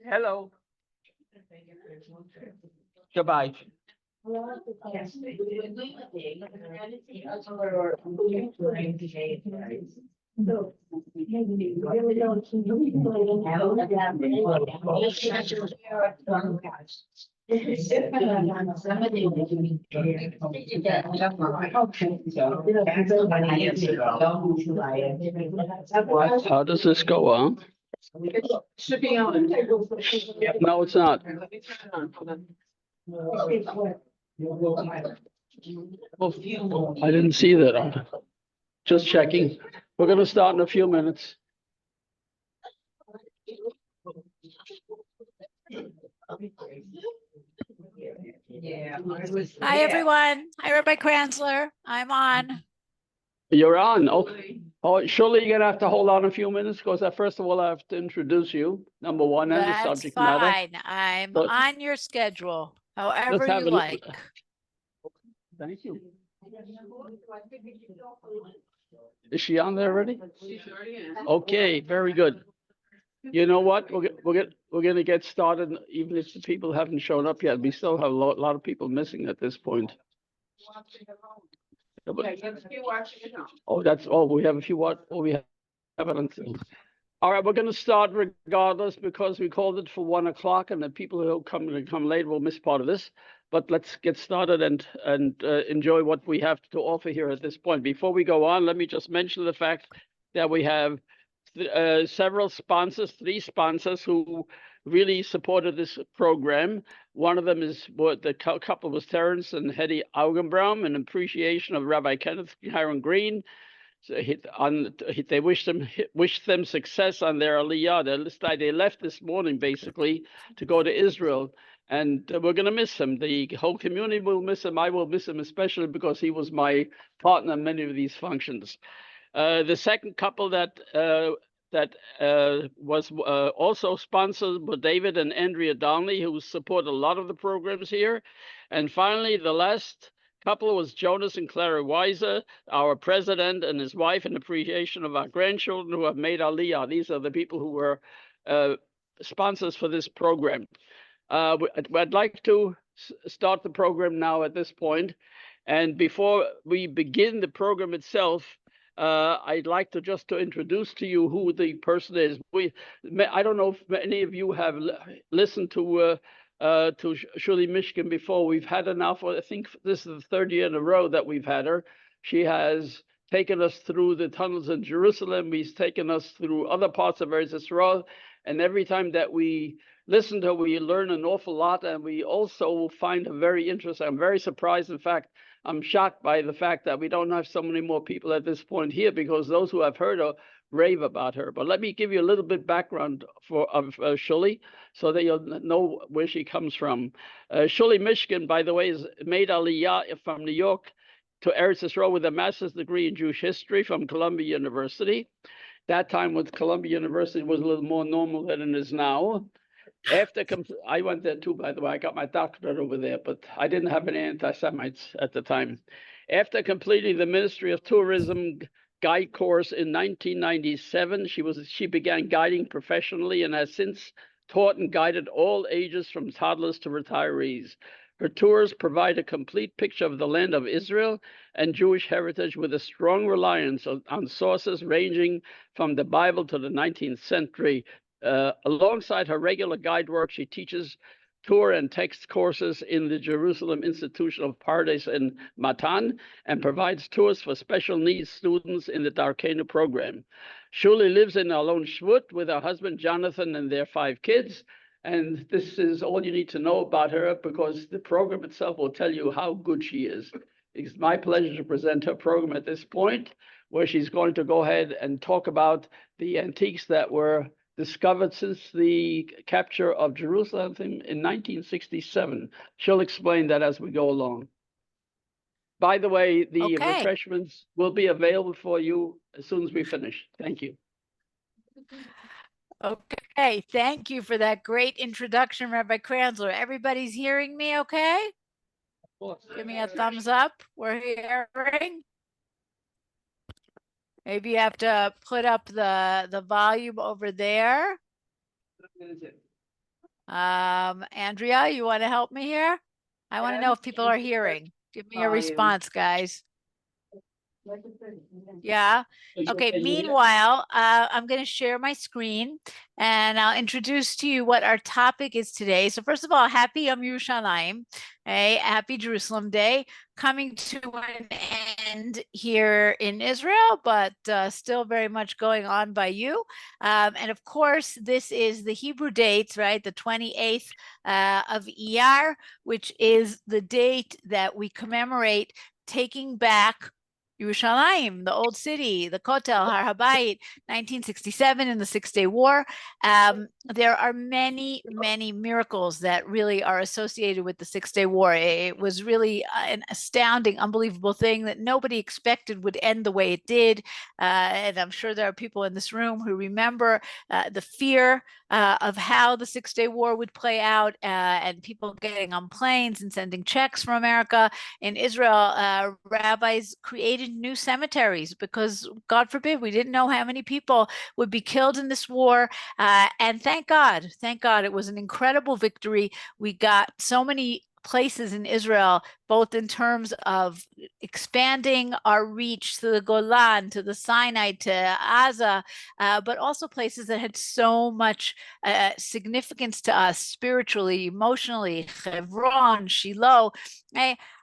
Hello. Goodbye. How does this go on? Should be on. No, it's not. Let me turn it on. Hold on. Oh, I didn't see that. Just checking. We're going to start in a few minutes. Hi, everyone. Hi, Rabbi Kranzler. I'm on. You're on. Oh, surely you're going to have to hold on a few minutes because first of all, I have to introduce you, number one, and the That's subject matter. fine. I'm But on your schedule, however have you a- like. Thank you. Is she on there already? She's already in. Okay, very good. You know what? We're going to get started, even if the people haven't shown up yet. We still have a lot of people missing at this point. Yeah, you have to be watching it now. Oh, that's all. We have a few we have it until. All right, we're going to start regardless because we called it for 1 o'clock, and the people who come late will miss part of this. But let's get started and enjoy what we have to offer here at this point. Before we go on, let me just mention the fact that we have several sponsors, 3 sponsors who really supported this program. One of them is the couple was Terrence and Hetty Augenbraum, in appreciation of Rabbi Kenneth Hiram Green. So they wish them success on their aliyah. They left this morning basically to go to Israel, and we're going to miss him. The whole community will miss him. I will miss him especially because he was my partner in many of these functions. The second couple that was also sponsored were David and Andrea Donnelly, who support a lot of the programs here. And finally, the last couple was Jonas and Clara Weiser, our president and his wife, in appreciation of our grandchildren who have made Aliyah. These are the people who were sponsors for this program. I'd like to start the program now at this point. And before we begin the program itself, I'd like to just to introduce to you who the person is. I don't know if many of you have listened to Shulie Mishkin before. We've had her now for, I think this is the 3rd year in a row that we've had her. She has taken us through the tunnels in Jerusalem. He's taken us through other parts of Eretz Yisrael. And every time that we listen to her, we learn an awful lot. And we also find her very interesting. I'm very surprised. In fact, I'm shocked by the fact that we don't have so many more people at this point here, because those who have heard her rave about her. But let me give you a little bit background of Shulie, so that you'll know where she comes from. Shulie Mishkin, by the way, is made Aliyah from New York to Eretz Yisrael with a master's degree in Jewish history from Columbia University. That time with Columbia University was a little more normal than it is now. I went there too, by the way. I got my doctorate over there, but I didn't have any anti-Semites at the time. After completing the Ministry of Tourism guide course in 1997, she began guiding professionally and has since taught and guided all ages from toddlers to retirees. Her tours provide a complete picture of the land of Israel and Jewish heritage, with a strong reliance on sources ranging from the Bible to the 19th century. Alongside her regular guide work, she teaches tour and text courses in the Jerusalem Institution of Pardes and Matan, and provides tours for special needs students in the Darkenu program. Shulie lives in Alon Shvut with her husband Jonathan and their 5 kids. And this is all you need to know about her, because the program itself will tell you how good she is. It's my pleasure to present her program at this point, where she's going to go ahead and talk about the antiques that were discovered since the capture of Jerusalem in 1967. She'll explain that as we go along. By the way, the refreshments will be available for you as soon as we finish. Thank you. Okay, thank you for that great introduction, Rabbi Kranzler. Everybody's hearing me okay? Give me a thumbs up. We're hearing. Maybe you have to put up the volume over there. Andrea, you want to help me here? I want to know if people are hearing. Give me a Volume. response, guys. Yeah. Okay. Meanwhile, I'm going to share my screen and I'll introduce to you what our topic is today. So first of all, happy Yom Yerushalayim, happy Jerusalem Day, coming to an end here in Israel, but still very much going on by you. And of course, this is the Hebrew dates, right? The 28th of Iyar, which is the date that we commemorate taking back Yerushalayim, the old city, the Kotel, Har HaBayit, 1967 in the Six-Day War. There are many, many miracles that really are associated with the Six-Day War. It was really an astounding, unbelievable thing that nobody expected would end the way it did. And I'm sure there are people in this room who remember the fear of how the Six-Day War would play out, and people getting on planes and sending checks from America. In Israel, rabbis created new cemeteries because, God forbid, we didn't know how many people would be killed in this war. And thank God, it was an incredible victory. We got so many places in Israel, both in terms of expanding our reach to the Golan, to the Sinai, to Gaza, but also places that had so much significance to us spiritually, emotionally, Hebron, Shiloh.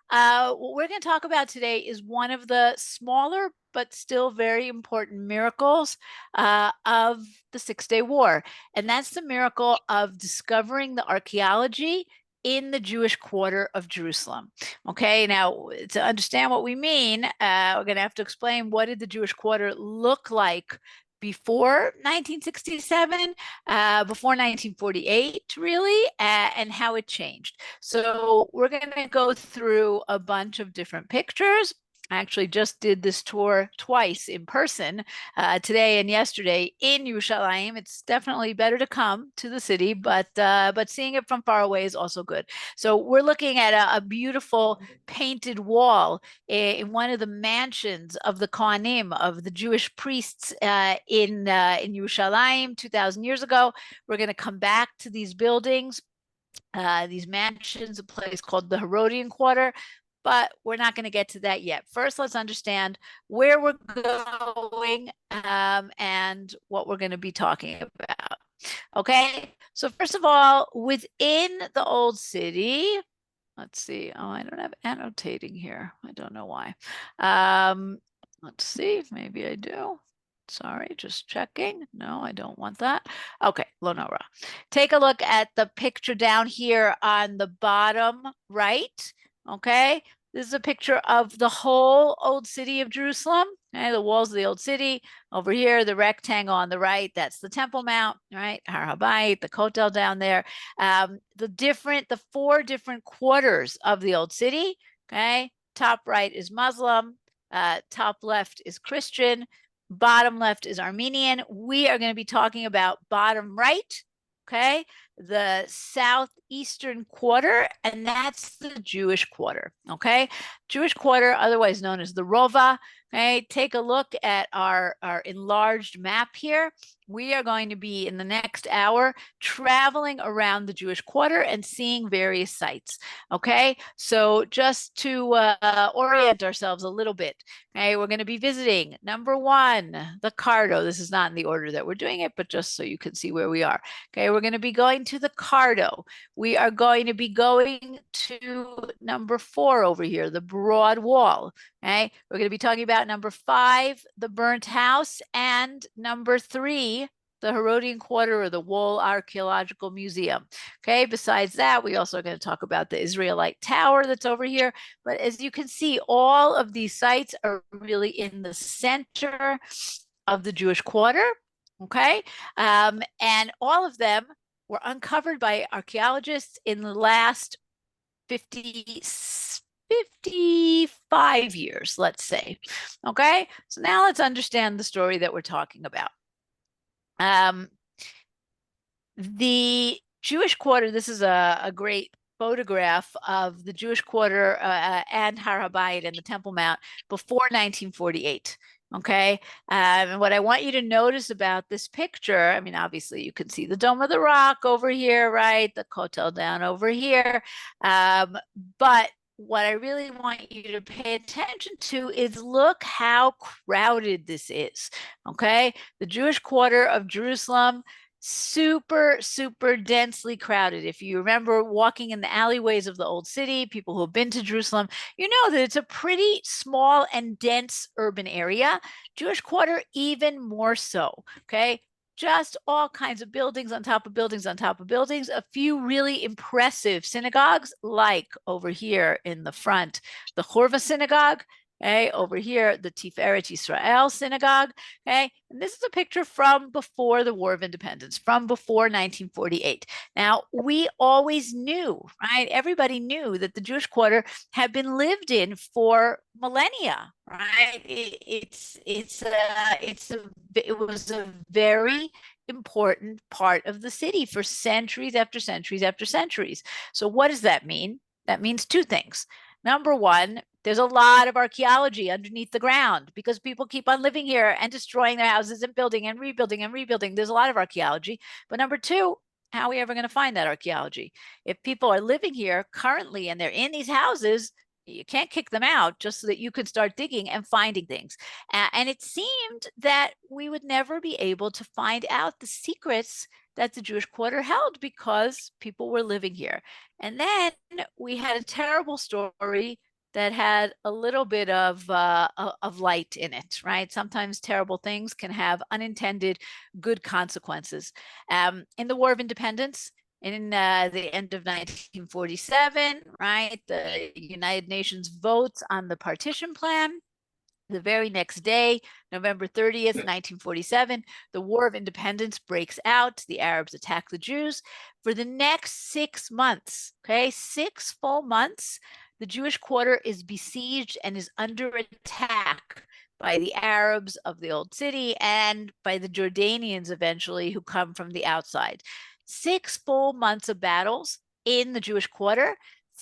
What we're going to talk about today is one of the smaller but still very important miracles of the Six-Day War. And that's the miracle of discovering the archaeology in the Jewish quarter of Jerusalem. Okay, now to understand what we mean, we're going to have to explain what did the Jewish quarter look like before 1967, before 1948, really, and how it changed. So we're going to go through a bunch of different pictures. I actually just did this tour twice in person, today and yesterday in Yerushalayim. It's definitely better to come to the city, but seeing it from far away is also good. So we're looking at a beautiful painted wall in one of the mansions of the Kohanim, of the Jewish priests in Yerushalayim 2,000 years ago. We're going to come back to these buildings, these mansions, a place called the Herodian Quarter. But we're not going to get to that yet. First, let's understand where we're going and what we're going to be talking about. Okay, so first of all, within the old city, let's see. Oh, I don't have annotating here. I don't know why. Let's see. Maybe I do. Sorry, just checking. No, I don't want that. Okay, Lonora. Take a look at the picture down here on the bottom right. Okay, this is a picture of the whole old city of Jerusalem. Okay, the walls of the old city. Over here, the rectangle on the right, that's the Temple Mount, right? Har HaBayit, the Kotel down there. The four different quarters of the old city. Okay, top right is Muslim, top left is Christian, bottom left is Armenian. We are going to be talking about bottom right. Okay, the southeastern quarter, and that's the Jewish quarter. Okay, Jewish quarter, otherwise known as the Rova. Okay, take a look at our enlarged map here. We are going to be in the next hour traveling around the Jewish quarter and seeing various sites. Okay, so just to orient ourselves a little bit, okay, we're going to be visiting number one, the Cardo. This is not in the order that we're doing it, but just so you can see where we are. Okay, we're going to be going to the Cardo. We are going to be going to number 4 over here, the Broad Wall. Okay, we're going to be talking about number 5, the Burnt House, and number 3, the Herodian Quarter or the Wall Archaeological Museum. Okay, besides that, we also are going to talk about the Israelite Tower that's over here. But as you can see, all of these sites are really in the center of the Jewish quarter. Okay, and all of them were uncovered by archaeologists in the last 55 years, let's say. Okay, so now let's understand the story that we're talking about. The Jewish quarter, this is a great photograph of the Jewish quarter and Har HaBayit and the Temple Mount before 1948. Okay. And what I want you to notice about this picture, I mean, obviously you can see the Dome of the Rock over here, right? The Kotel down over here. But what I really want you to pay attention to is look how crowded this is. Okay. The Jewish quarter of Jerusalem, super, super densely crowded. If you remember walking in the alleyways of the old city, people who have been to Jerusalem, you know that it's a pretty small and dense urban area. Jewish quarter, even more so. Okay. Just all kinds of buildings on top of buildings on top of buildings. A few really impressive synagogues, like over here in the front, the Chorva Synagogue. Okay, over here, the Tiferet Yisrael Synagogue. Okay, and this is a picture from before the War of Independence, from before 1948. Now, we always knew, right? Everybody knew that the Jewish quarter had been lived in for millennia, right? It was a very important part of the city for centuries after centuries after centuries. So what does that mean? That means two things. Number one, there's a lot of archaeology underneath the ground because people keep on living here and destroying their houses and building and rebuilding and rebuilding. There's a lot of archaeology. But number two, how are we ever going to find that archaeology? If people are living here currently and they're in these houses, you can't kick them out just so that you could start digging and finding things. And it seemed that we would never be able to find out the secrets that the Jewish quarter held because people were living here. And then we had a terrible story that had a little bit of light in it, right? Sometimes terrible things can have unintended good consequences. In the War of Independence, in the end of 1947, right, the United Nations votes on the partition plan. The very next day, November 30th, 1947, the War of Independence breaks out. The Arabs attack the Jews. For the next 6 months, okay, 6 full months, the Jewish quarter is besieged and is under attack by the Arabs of the old city and by the Jordanians eventually who come from the outside. 6 full months of battles in the Jewish quarter.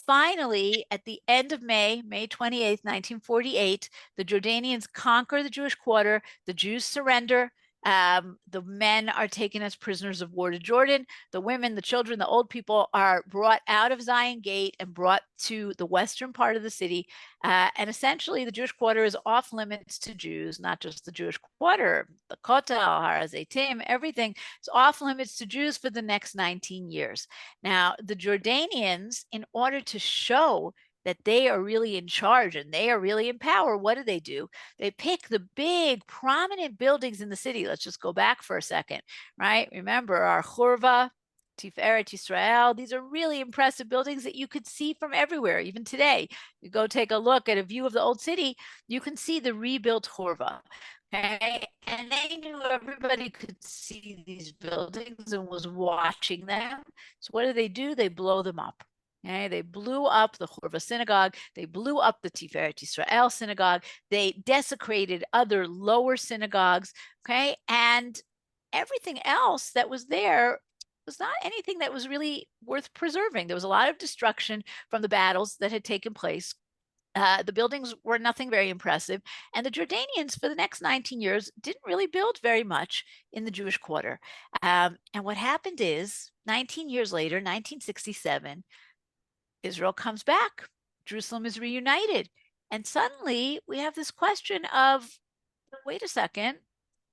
Finally, at the end of May 28th, 1948, the Jordanians conquer the Jewish quarter. The Jews surrender. The men are taken as prisoners of war to Jordan. The women, the children, the old people are brought out of Zion Gate and brought to the western part of the city. And essentially, the Jewish quarter is off limits to Jews, not just the Jewish quarter, the Kotel, Har HaZeitim, everything. It's off limits to Jews for the next 19 years. Now, the Jordanians, in order to show that they are really in charge and they are really in power, what do? They pick the big prominent buildings in the city. Let's just go back for a second, right? Remember our Chorva, Tiferet Yisrael. These are really impressive buildings that you could see from everywhere, even today. You go take a look at a view of the old city, you can see the rebuilt Chorva. Okay, and they knew everybody could see these buildings and was watching them. So what do? They blow them up. Okay, they blew up the Chorva synagogue. They blew up the Tiferet Yisrael synagogue. They desecrated other lower synagogues. Okay, and everything else that was there was not anything that was really worth preserving. There was a lot of destruction from the battles that had taken place. The buildings were nothing very impressive. And the Jordanians, for the next 19 years, didn't really build very much in the Jewish quarter. And what happened is 19 years later, 1967, Israel comes back. Jerusalem is reunited. And suddenly we have this question of, wait a second,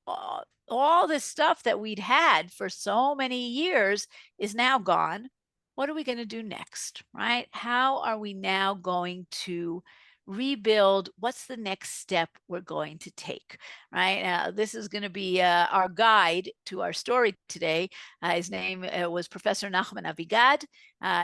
all this stuff that we'd had for so many years is now gone. What are we going to do next, right? How are we now going to rebuild? What's the next step we're going to take, right? This is going to be our guide to our story today. His name was Professor Nachman Avigad.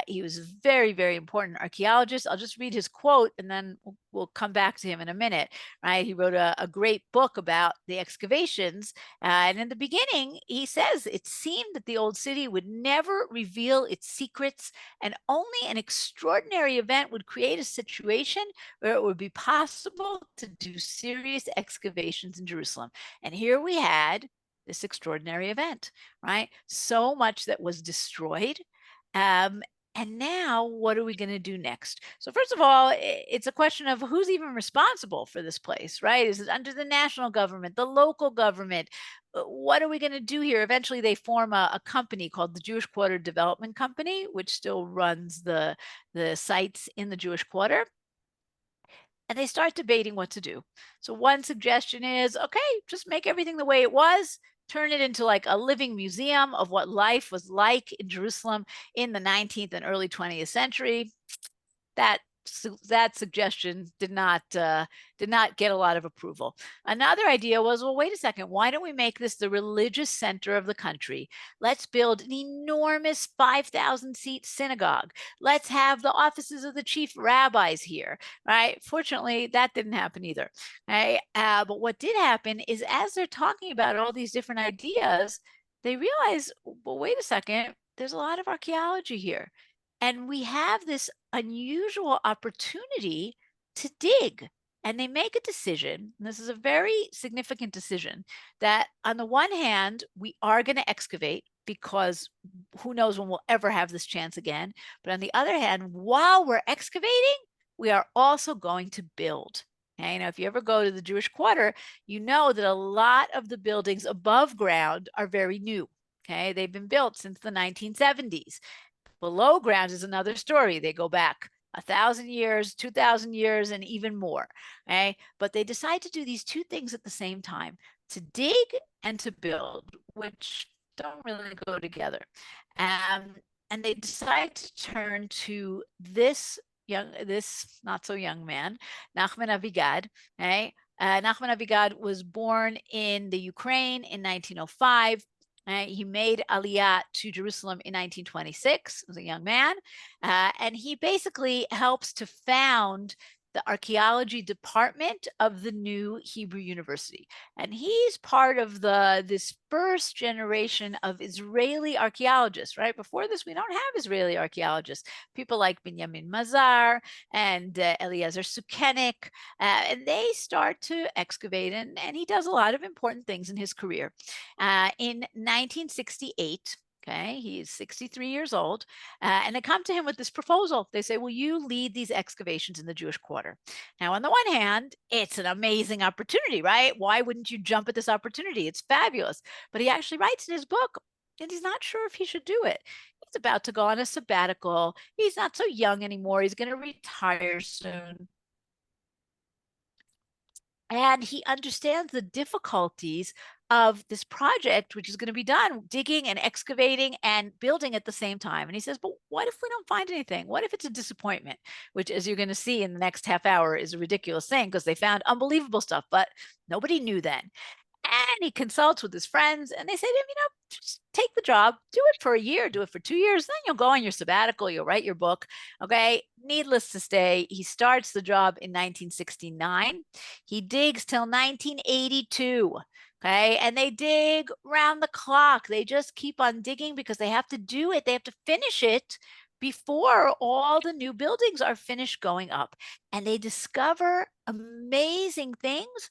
He was a very, very important archaeologist. I'll just read his quote and then we'll come back to him in a minute, right? He wrote a great book about the excavations. And in the beginning, he says it seemed that the old city would never reveal its secrets, and only an extraordinary event would create a situation where it would be possible to do serious excavations in Jerusalem. And here we had this extraordinary event, right? So much that was destroyed. And now what are we going to do next? So first of all, it's a question of who's even responsible for this place, right? Is it under the national government, the local government? What are we going to do here? Eventually they form a company called the Jewish Quarter Development Company, which still runs the sites in the Jewish Quarter. And they start debating what to do. So one suggestion is, okay, just make everything the way it was, turn it into like a living museum of what life was like in Jerusalem in the 19th and early 20th century. That suggestion did not get a lot of approval. Another idea was, well, wait a second, why don't we make this the religious center of the country? Let's build an enormous 5,000-seat synagogue. Let's have the offices of the chief rabbis here, right? Fortunately, that didn't happen either, right? But what did happen is, as they're talking about all these different ideas, they realize, well, wait a second, there's a lot of archaeology here. And we have this unusual opportunity to dig. And they make a decision, and this is a very significant decision, that on the one hand, we are going to excavate because who knows when we'll ever have this chance again. But on the other hand, while we're excavating, we are also going to build. Okay? Now, if you ever go to the Jewish Quarter, you know that a lot of the buildings above ground are very new. Okay, they've been built since the 1970s. Below ground is another story. They go back 1,000 years, 2,000 years, and even more. Okay? But they decide to do these two things at the same time, to dig and to build, which don't really go together. And they decide to turn to this not so young man, Nachman Avigad. Okay? Nachman Avigad was born in the Ukraine in 1905. He made Aliyah to Jerusalem in 1926 as a young man, and he basically helps to found the archaeology department of the new Hebrew University. And he's part of this first generation of Israeli archaeologists, right? Before this, we don't have Israeli archaeologists. People like Binyamin Mazar and Eliezer Sukenik, and they start to excavate, and he does a lot of important things in his career. In 1968, okay, he's 63 years old, and they come to him with this proposal. They say, will you lead these excavations in the Jewish Quarter? Now, on the one hand, it's an amazing opportunity, right? Why wouldn't you jump at this opportunity? It's fabulous. But he actually writes in his book, and he's not sure if he should do it. He's about to go on a sabbatical. He's not so young anymore. He's going to retire soon. And he understands the difficulties of this project, which is going to be done, digging and excavating and building at the same time. And he says, but what if we don't find anything? What if it's a disappointment? Which, as you're going to see in the next half hour, is a ridiculous thing because they found unbelievable stuff, but nobody knew then. And he consults with his friends, and they say to him, just take the job, do it for a year, do it for 2 years, then you'll go on your sabbatical, you'll write your book. Okay. Needless to say, he starts the job in 1969. He digs till 1982. Okay. And they dig round the clock. They just keep on digging because they have to do it. They have to finish it before all the new buildings are finished going up. And they discover amazing things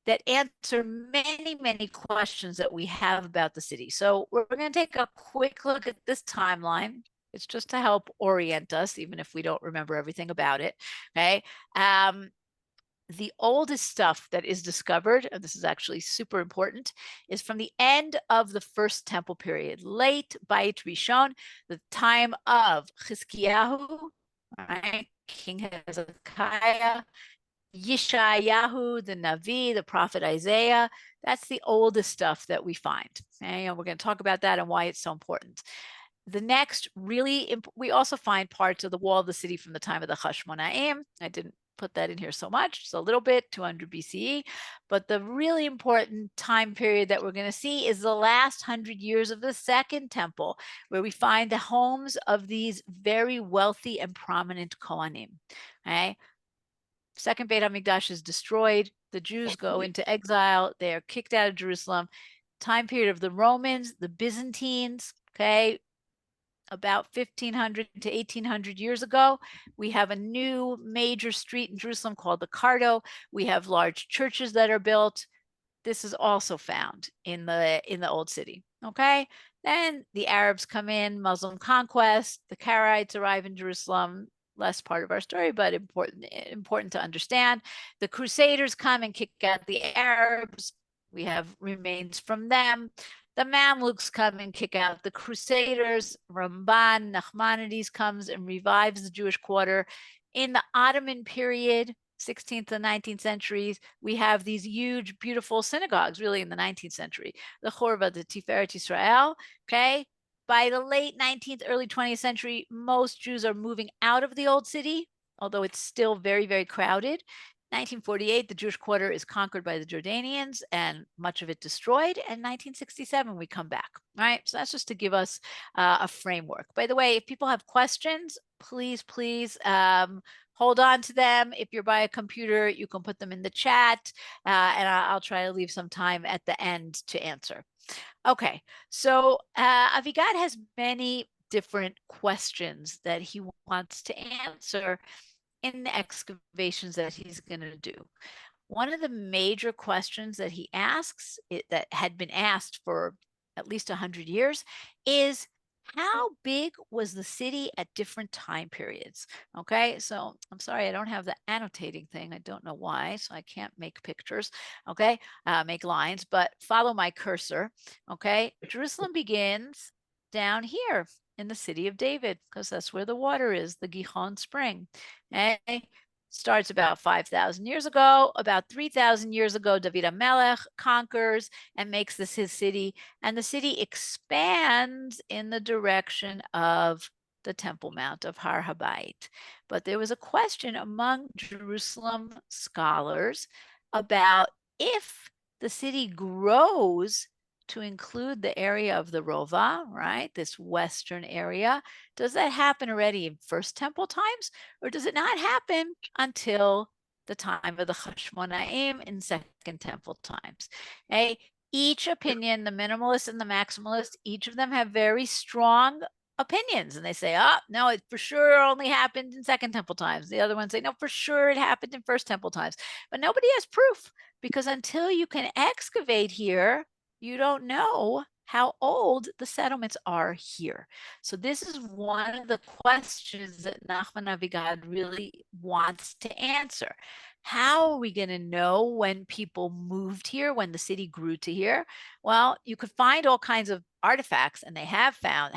that answer many, many questions that we have about the city. So we're going to take a quick look at this timeline. It's just to help orient us, even if we don't remember everything about it. Okay. The oldest stuff that is discovered, and this is actually super important, is from the end of the First Temple period, late Beit Rishon, the time of Chizkiyahu, right? King Hezekiah, Yeshayahu, the Navi, the prophet Isaiah. That's the oldest stuff that we find. Okay? And we're going to talk about that and why it's so important. The next we also find parts of the wall of the city from the time of the Hashmonaim. I didn't put that in here so much, just a little bit, 200 BCE. But the really important time period that we're going to see is the last 100 years of the Second Temple, where we find the homes of these very wealthy and prominent Kohanim. Okay? Second Beit HaMikdash is destroyed. The Jews go into exile. They are kicked out of Jerusalem. Time period of the Romans, the Byzantines, okay, about 1,500 to 1,800 years ago. We have a new major street in Jerusalem called the Cardo. We have large churches that are built. This is also found in the old city. Okay. Then the Arabs come in, Muslim conquest, the Karaites arrive in Jerusalem. Less part of our story, but important to understand. The Crusaders come and kick out the Arabs. We have remains from them. The Mamluks come and kick out the Crusaders. Ramban Nachmanides comes and revives the Jewish quarter. In the Ottoman period, 16th and 19th centuries, we have these huge, beautiful synagogues, really in the 19th century. The Chorva, the Tiferet Israel, okay? By the late 19th, early 20th century, most Jews are moving out of the old city, although it's still very, very crowded. 1948, the Jewish quarter is conquered by the Jordanians and much of it destroyed. And 1967, we come back, right? So that's just to give us a framework. By the way, if people have questions, please, hold on to them. If you're by a computer, you can put them in the chat, and I'll try to leave some time at the end to answer. Okay, so Avigail has many different questions that he wants to answer in the excavations that he's going to do. One of the major questions that he asks, that had been asked for at least 100 years, is how big was the city at different time periods? Okay, so I'm sorry, I don't have the annotating thing. I don't know why, so I can't make pictures, okay, make lines, but follow my cursor, okay? Jerusalem begins down here in the city of David, because that's where the water is, the Gihon Spring. Okay? Starts about 5,000 years ago. About 3,000 years ago, David HaMelech conquers and makes this his city. And the city expands in the direction of the Temple Mount of Har Habayit. But there was a question among Jerusalem scholars about if the city grows to include the area of the Rova, right? This western area. Does that happen already in First Temple times, or does it not happen until the time of the Hashmonaim in Second Temple times? Okay? Each opinion, the minimalist and the maximalist, each of them have very strong opinions, and they say, oh, no, it for sure only happened in Second Temple times. The other ones say, no, for sure it happened in First Temple times. But nobody has proof, because until you can excavate here, you don't know how old the settlements are here. So this is one of the questions that Nachman Avigail really wants to answer. How are we going to know when people moved here, when the city grew to here? Well, you could find all kinds of artifacts, and they had found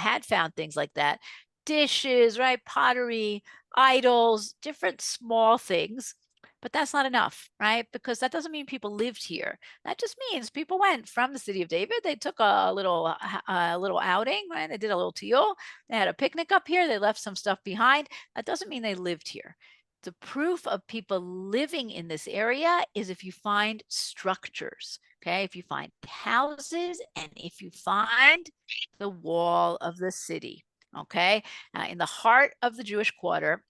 things like that. Dishes, right? Pottery, idols, different small things. But that's not enough, right? Because that doesn't mean people lived here. That just means people went from the city of David. They took a little outing, right? They did a little tiyul. They had a picnic up here. They left some stuff behind. That doesn't mean they lived here. The proof of people living in this area is if you find structures, okay? If you find houses and if you find the wall of the city, okay? In the heart of the Jewish quarter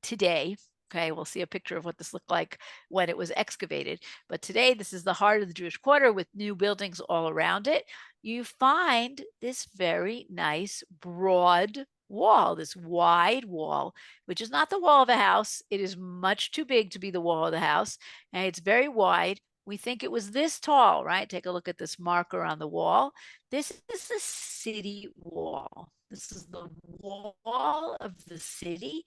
today, okay, we'll see a picture of what this looked like when it was excavated. But today, this is the heart of the Jewish quarter with new buildings all around it. You find this very nice, broad wall, this wide wall, which is not the wall of a house. It is much too big to be the wall of the house. And it's very wide. We think it was this tall, right? Take a look at this marker on the wall. This is the city wall. This is the wall of the city.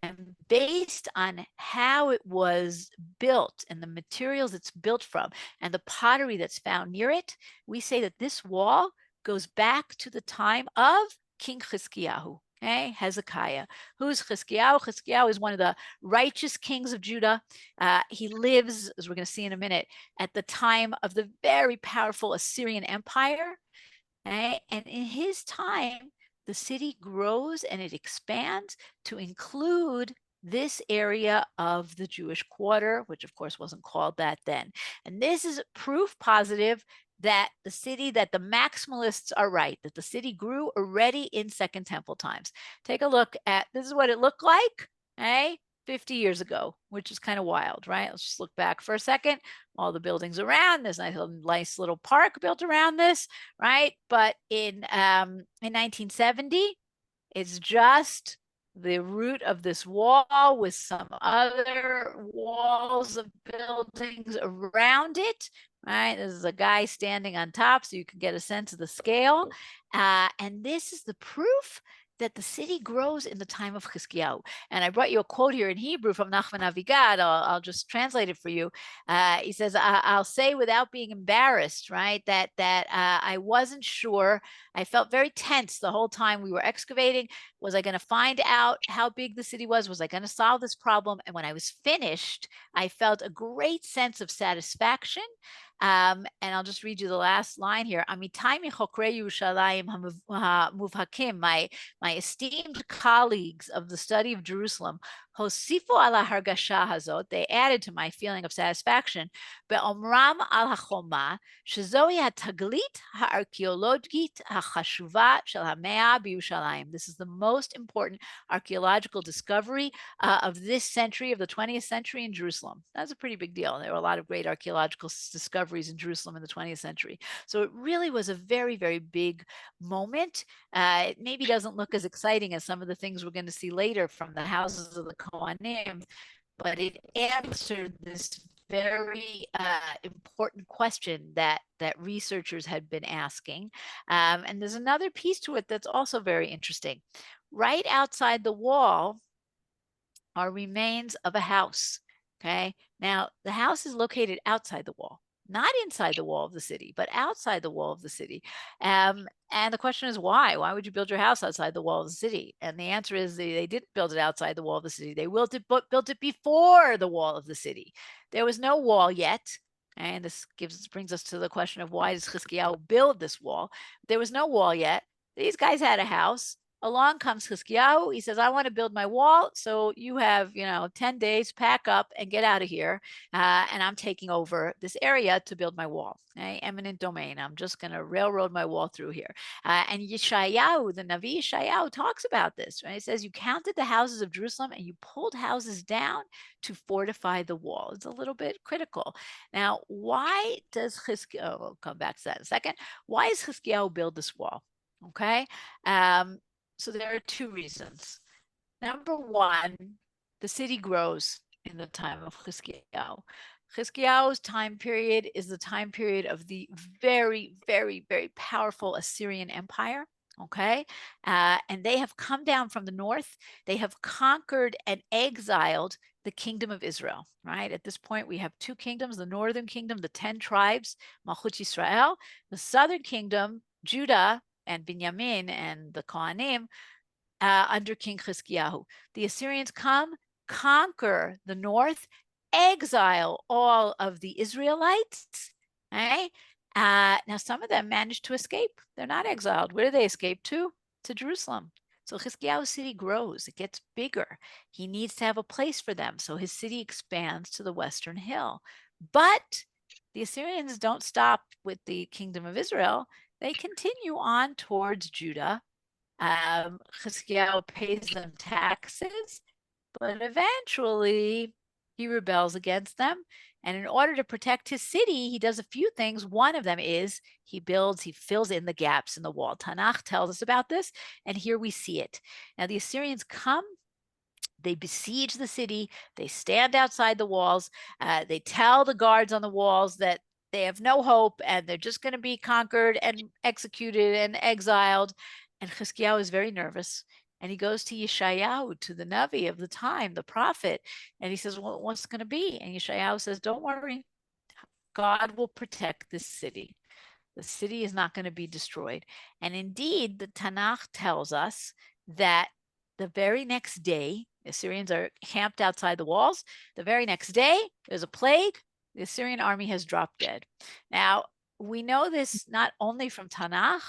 And based on how it was built and the materials it's built from and the pottery that's found near it, we say that this wall goes back to the time of King Chizkiyahu, okay? Hezekiah. Who's Chizkiyahu? Chizkiyahu is one of the righteous kings of Judah. He lives, as we're going to see in a minute, at the time of the very powerful Assyrian Empire. Okay? And in his time, the city grows and it expands to include this area of the Jewish quarter, which of course wasn't called that then. And this is proof positive that the maximalists are right, that the city grew already in Second Temple times. Take a look at, this is what it looked like, okay? 50 years ago, which is kind of wild, right? Let's just look back for a second. All the buildings around, there's a nice little park built around this, right? But in 1970, it's just the root of this wall with some other walls of buildings around it, right? This is a guy standing on top, so you can get a sense of the scale. And this is the proof that the city grows in the time of Chizkiyahu. And I brought you a quote here in Hebrew from Nachman Avigad. I'll just translate it for you. He says, "I'll say without being embarrassed, right, that I wasn't sure. I felt very tense the whole time we were excavating. Was I going to find out how big the city was? Was I going to solve this problem? And when I was finished, I felt a great sense of satisfaction." And I'll just read you the last line here. Amitai michokrei Yerushalayim muvhakim, my esteemed colleagues of the study of Jerusalem, hosifu ala hargasha hazot, they added to my feeling of satisfaction, be'omram al hachoma, shezoi hataglit ha'archeologit hachashuva shel hamea b'Yerushalayim. This is the most important archaeological discovery of this century, of the 20th century in Jerusalem. That's a pretty big deal. There were a lot of great archaeological discoveries in Jerusalem in the 20th century. So it really was a very, very big moment. It maybe doesn't look as exciting as some of the things we're going to see later from the houses of the Kohanim, but it answered this very important question that researchers had been asking. And there's another piece to it that's also very interesting. Right outside the wall are remains of a house. Okay. Now, the house is located outside the wall, not inside the wall of the city, but outside the wall of the city. And the question is, why? Why would you build your house outside the wall of the city? And the answer is they didn't build it outside the wall of the city. They built it before the wall of the city. There was no wall yet. And this brings us to the question of, why does Chizkiyahu build this wall? There was no wall yet. These guys had a house. Along comes Chizkiyahu. He says, I want to build my wall. So you have, 10 days, pack up and get out of here. And I'm taking over this area to build my wall. Okay? Eminent domain. I'm just going to railroad my wall through here. And Yeshayahu, the Navi Yeshayahu, talks about this. Right? He says, you counted the houses of Jerusalem and you pulled houses down to fortify the wall. It's a little bit critical. Now, why does Chizkiyahu, we'll come back to that in a second. Why does Chizkiyahu build this wall? Okay. So there are two reasons. Number one, the city grows in the time of Chizkiyahu. Chizkiyahu's time period is the time period of the very, very, very powerful Assyrian Empire. Okay. And they have come down from the north. They have conquered and exiled the kingdom of Israel, right? At this point, we have two kingdoms, the northern kingdom, the 10 tribes, Malchut Yisrael, the southern kingdom, Judah, and Binyamin and the Kohanim under King Chizkiyahu. The Assyrians come, conquer the north, exile all of the Israelites. Okay? Now, some of them managed to escape. They're not exiled. Where do they escape to? To Jerusalem. So Chizkiyahu's city grows. It gets bigger. He needs to have a place for them. So his city expands to the western hill. But the Assyrians don't stop with the kingdom of Israel. They continue on towards Judah. Chizkiyahu pays them taxes, but eventually he rebels against them. And in order to protect his city, he does a few things. One of them is he fills in the gaps in the wall. Tanakh tells us about this, and here we see it. Now, the Assyrians come, they besiege the city, they stand outside the walls, they tell the guards on the walls that they have no hope and they're just going to be conquered and executed and exiled. And Chizkiyahu is very nervous. And he goes to Yeshayahu, to the Navi of the time, the prophet, and he says, well, what's going to be? And Yeshayahu says, don't worry. God will protect this city. The city is not going to be destroyed. And indeed, the Tanakh tells us that the very next day, the Assyrians are camped outside the walls. The very next day, there's a plague. The Assyrian army has dropped dead. Now, we know this not only from Tanakh,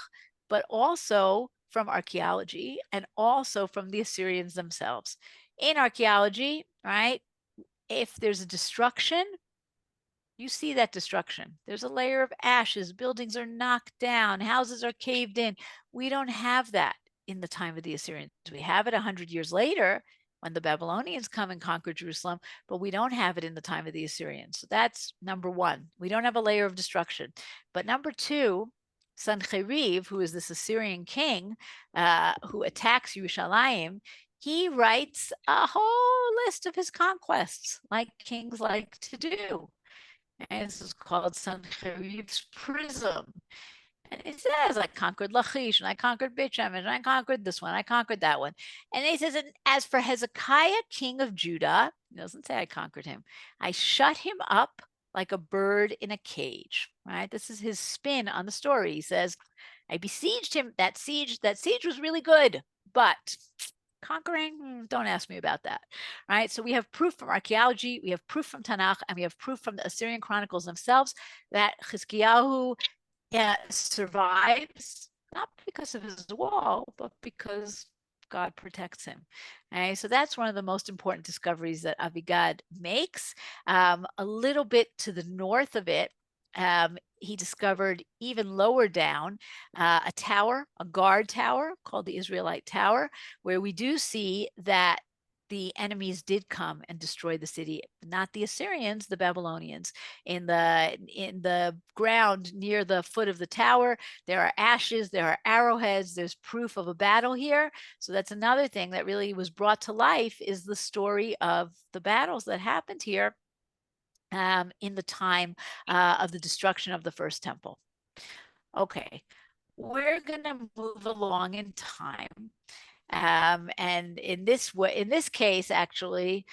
but also from archaeology and also from the Assyrians themselves. In archaeology, right, if there's a destruction, you see that destruction. There's a layer of ashes, buildings are knocked down, houses are caved in. We don't have that in the time of the Assyrians. We have it 100 years later when the Babylonians come and conquer Jerusalem, but we don't have it in the time of the Assyrians. So that's number one. We don't have a layer of destruction. But number two, Sancheriv, who is this Assyrian king who attacks Yerushalayim, he writes a whole list of his conquests, like kings like to do. And this is called Sancheriv's prism. And it says, I conquered Lachish, and I conquered Beit Shemesh, and I conquered this one, I conquered that one. And he says, and as for Hezekiah, king of Judah, he doesn't say I conquered him, I shut him up like a bird in a cage, right? This is his spin on the story. He says, I besieged him. That siege was really good, but conquering, don't ask me about that, right? So we have proof from archaeology, we have proof from Tanakh, and we have proof from the Assyrian chronicles themselves that Chizkiyahu survives, not because of his wall, but because God protects him. Okay, so that's one of the most important discoveries that Avigad makes. A little bit to the north of it, he discovered even lower down a tower, a guard tower called the Israelite Tower, where we do see that the enemies did come and destroy the city, not the Assyrians, the Babylonians. In the ground near the foot of the tower, there are ashes, there are arrowheads, there's proof of a battle here. So that's another thing that really was brought to life, is the story of the battles that happened here in the time of the destruction of the first temple. Okay, we're going to move along in time. And in this case, actually,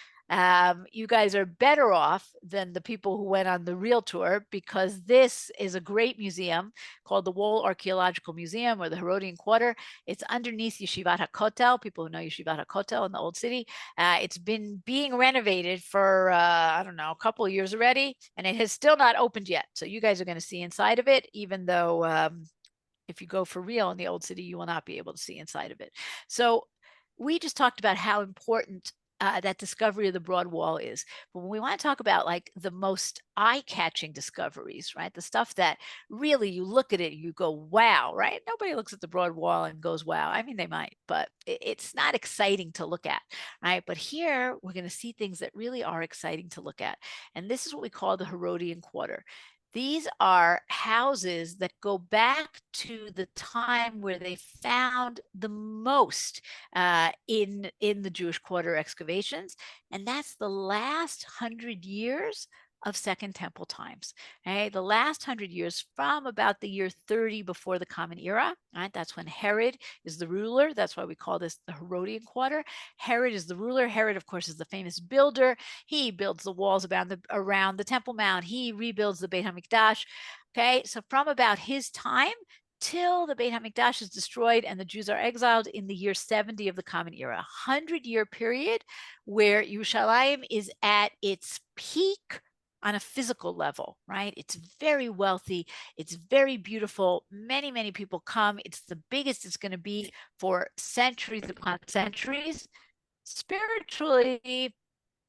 you guys are better off than the people who went on the real tour, because this is a great museum called the Wall Archaeological Museum, or the Herodian Quarter. It's underneath Yeshivat HaKotel. People who know Yeshivat HaKotel in the Old City. It's been being renovated for, I don't know, a couple of years already, and it has still not opened yet. So you guys are going to see inside of it, even though if you go for real in the Old City, you will not be able to see inside of it. So we just talked about how important that discovery of the Broad Wall is. But when we want to talk about like the most eye-catching discoveries, right? The stuff that really you look at it, you go, wow, right? Nobody looks at the Broad Wall and goes, wow. I mean, they might, but it's not exciting to look at, right? But here we're going to see things that really are exciting to look at. And this is what we call the Herodian Quarter. These are houses that go back to the time where they found the most in the Jewish Quarter excavations, and that's the last 100 years of Second Temple times. Okay, the last 100 years from about the year 30 before the Common Era. Right, that's when Herod is the ruler. That's why we call this the Herodian Quarter. Herod is the ruler. Herod, of course, is the famous builder. He builds the walls around the Temple Mount. He rebuilds the Beit HaMikdash. Okay, so from about his time till the Beit HaMikdash is destroyed and the Jews are exiled in the year 70 of the Common Era, 100-year period where Yerushalayim is at its peak on a physical level, right? It's very wealthy. It's very beautiful. Many, many people come. It's the biggest it's going to be for centuries upon centuries. Spiritually,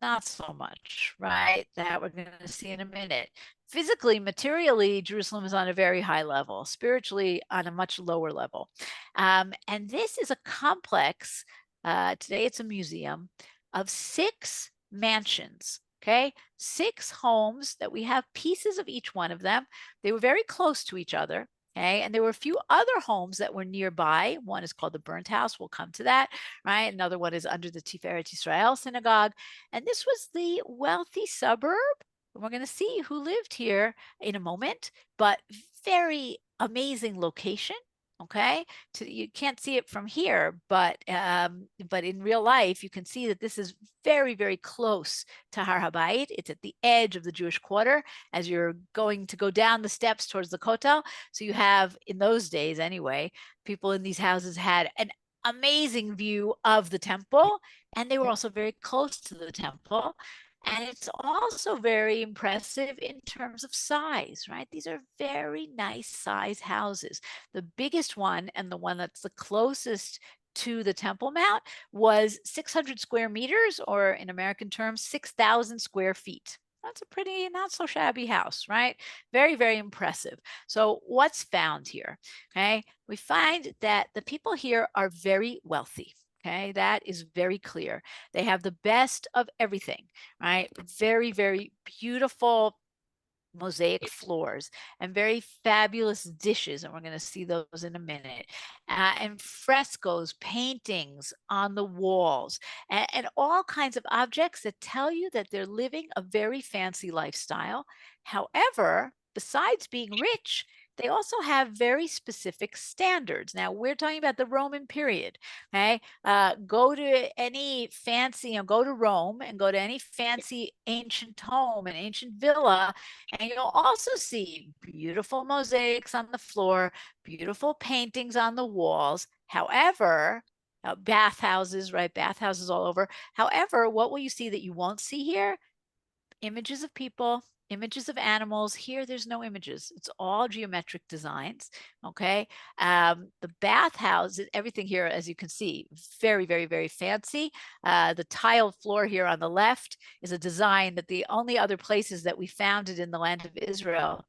not so much, right? That we're going to see in a minute. Physically, materially, Jerusalem is on a very high level, spiritually on a much lower level. And this is a complex, today it's a museum, of 6 mansions, okay? 6 homes that we have pieces of each one of them. They were very close to each other. Okay, and there were a few other homes that were nearby. One is called the Burnt House. We'll come to that, right? Another one is under the Tiferet Israel synagogue. And this was the wealthy suburb. We're going to see who lived here in a moment, but very amazing location. Okay, you can't see it from here, but in real life, you can see that this is very, very close to Har HaBayit. It's at the edge of the Jewish Quarter as you're going to go down the steps towards the Kotel. So you have, in those days anyway, people in these houses had an amazing view of the temple, and they were also very close to the temple. And it's also very impressive in terms of size, right? These are very nice size houses. The biggest one, and the one that's the closest to the Temple Mount, was 600 square meters, or in American terms, 6,000 square feet. That's a pretty not so shabby house, right? Very, very impressive. So what's found here? Okay, we find that the people here are very wealthy. Okay, that is very clear. They have the best of everything, right? Very, very beautiful mosaic floors and very fabulous dishes. And we're going to see those in a minute. And frescoes, paintings on the walls, and all kinds of objects that tell you that they're living a very fancy lifestyle. However, besides being rich, they also have very specific standards. Now, we're talking about the Roman period, okay? Go to any fancy, go to Rome and go to any fancy ancient home, an ancient villa, and you'll also see beautiful mosaics on the floor, beautiful paintings on the walls. However, bathhouses, right? Bathhouses all over. However, what will you see that you won't see here? Images of people, images of animals. Here, there's no images. It's all geometric designs, okay? The bathhouse, everything here, as you can see, very, very, very fancy. The tiled floor here on the left is a design that the only other places that we found it in the land of Israel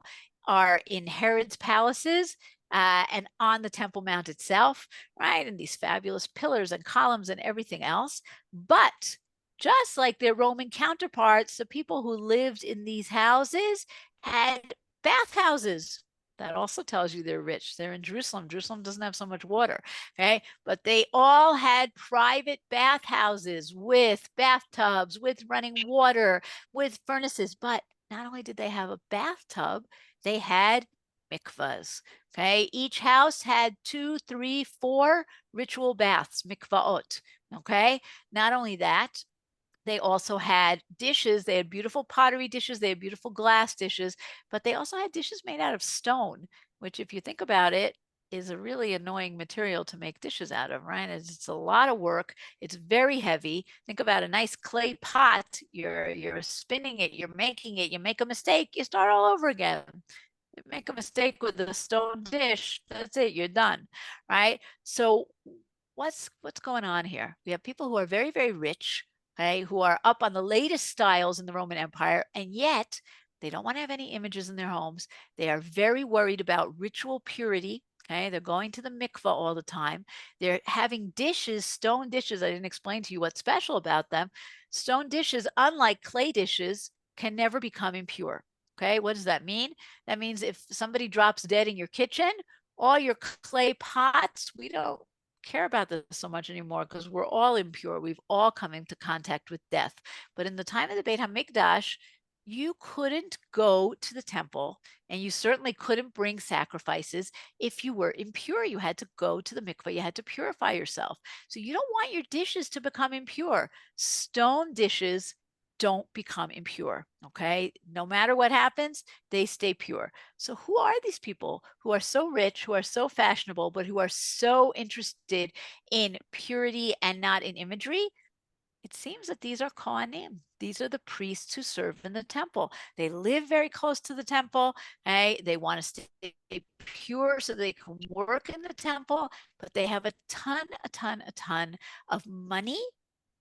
are in Herod's palaces and on the Temple Mount itself, right? And these fabulous pillars and columns and everything else. But just like their Roman counterparts, the people who lived in these houses had bathhouses. That also tells you they're rich. They're in Jerusalem. Jerusalem doesn't have so much water, okay? But they all had private bathhouses with bathtubs, with running water, with furnaces. But not only did they have a bathtub, they had mikvahs, okay? Each house had 2, 3, 4 ritual baths, mikvaot, okay? Not only that, they also had dishes. They had beautiful pottery dishes. They had beautiful glass dishes, but they also had dishes made out of stone, which if you think about it, is a really annoying material to make dishes out of, right? It's a lot of work. It's very heavy. Think about a nice clay pot. You're spinning it, you're making it, you make a mistake, you start all over again. You make a mistake with a stone dish, that's it, you're done, right? So what's going on here? We have people who are very, very rich, okay, who are up on the latest styles in the Roman Empire, and yet they don't want to have any images in their homes. They are very worried about ritual purity. Okay, they're going to the mikvah all the time. They're having dishes, stone dishes. I didn't explain to you what's special about them. Stone dishes, unlike clay dishes, can never become impure. Okay, what does that mean? That means if somebody drops dead in your kitchen, all your clay pots, we don't care about this so much anymore because we're all impure. We've all come into contact with death. But in the time of the Beit HaMikdash, you couldn't go to the temple and you certainly couldn't bring sacrifices if you were impure. You had to go to the mikvah. You had to purify yourself. So you don't want your dishes to become impure. Stone dishes don't become impure, okay? No matter what happens, they stay pure. So who are these people who are so rich, who are so fashionable, but who are so interested in purity and not in imagery? It seems that these are Kohanim. These are the priests who serve in the temple. They live very close to the temple. Okay? They want to stay pure so they can work in the temple, but they have a ton of money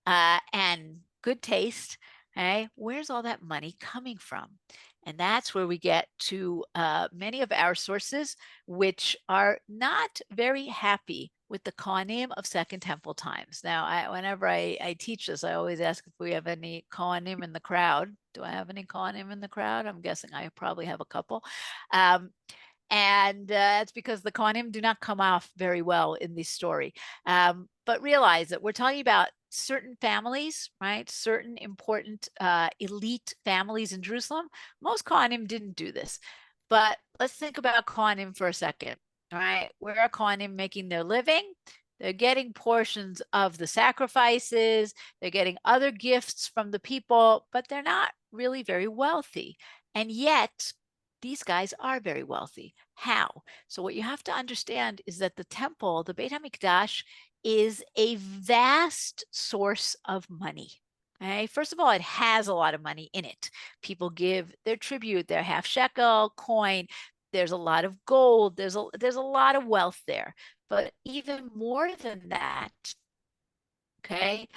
and good taste. Okay, where's all that money coming from? And that's where we get to many of our sources, which are not very happy with the Kohanim of Second Temple times. Now, whenever I teach this, I always ask if we have any Kohanim in the crowd. Do I have any Kohanim in the crowd? I'm guessing I probably have a couple. And it's because the Kohanim do not come off very well in this story. But realize that we're talking about certain families, right? Certain important elite families in Jerusalem. Most Kohanim didn't do this. But let's think about Kohanim for a second, all right? Where are Kohanim making their living? They're getting portions of the sacrifices. They're getting other gifts from the people, but they're not really very wealthy. And yet, these guys are very wealthy. How? So what you have to understand is that the temple, the Beit HaMikdash, is a vast source of money. Okay? First of all, it has a lot of money in it. People give their tribute, their half shekel coin. There's a lot of gold. There's a lot of wealth there. But even more than that, okay,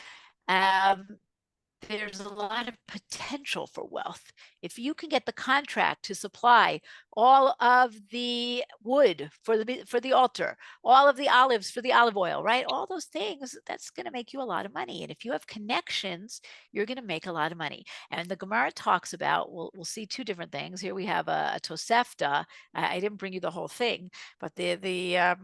there's a lot of potential for wealth. If you can get the contract to supply all of the wood for the altar, all of the olives for the olive oil, right? All those things, that's going to make you a lot of money. And if you have connections, you're going to make a lot of money. And the Gemara talks about, we'll see two different things. Here we have a Tosefta. I didn't bring you the whole thing, but the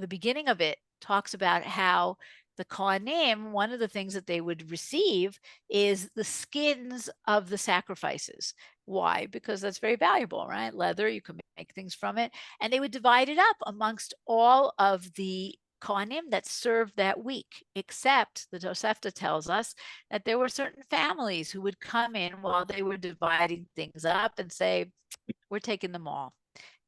beginning of it talks about how the Kohanim, one of the things that they would receive is the skins of the sacrifices. Why? Because that's very valuable, right? Leather, you can make things from it. And they would divide it up amongst all of the Kohanim that served that week, except the Tosefta tells us that there were certain families who would come in while they were dividing things up and say, we're taking them all.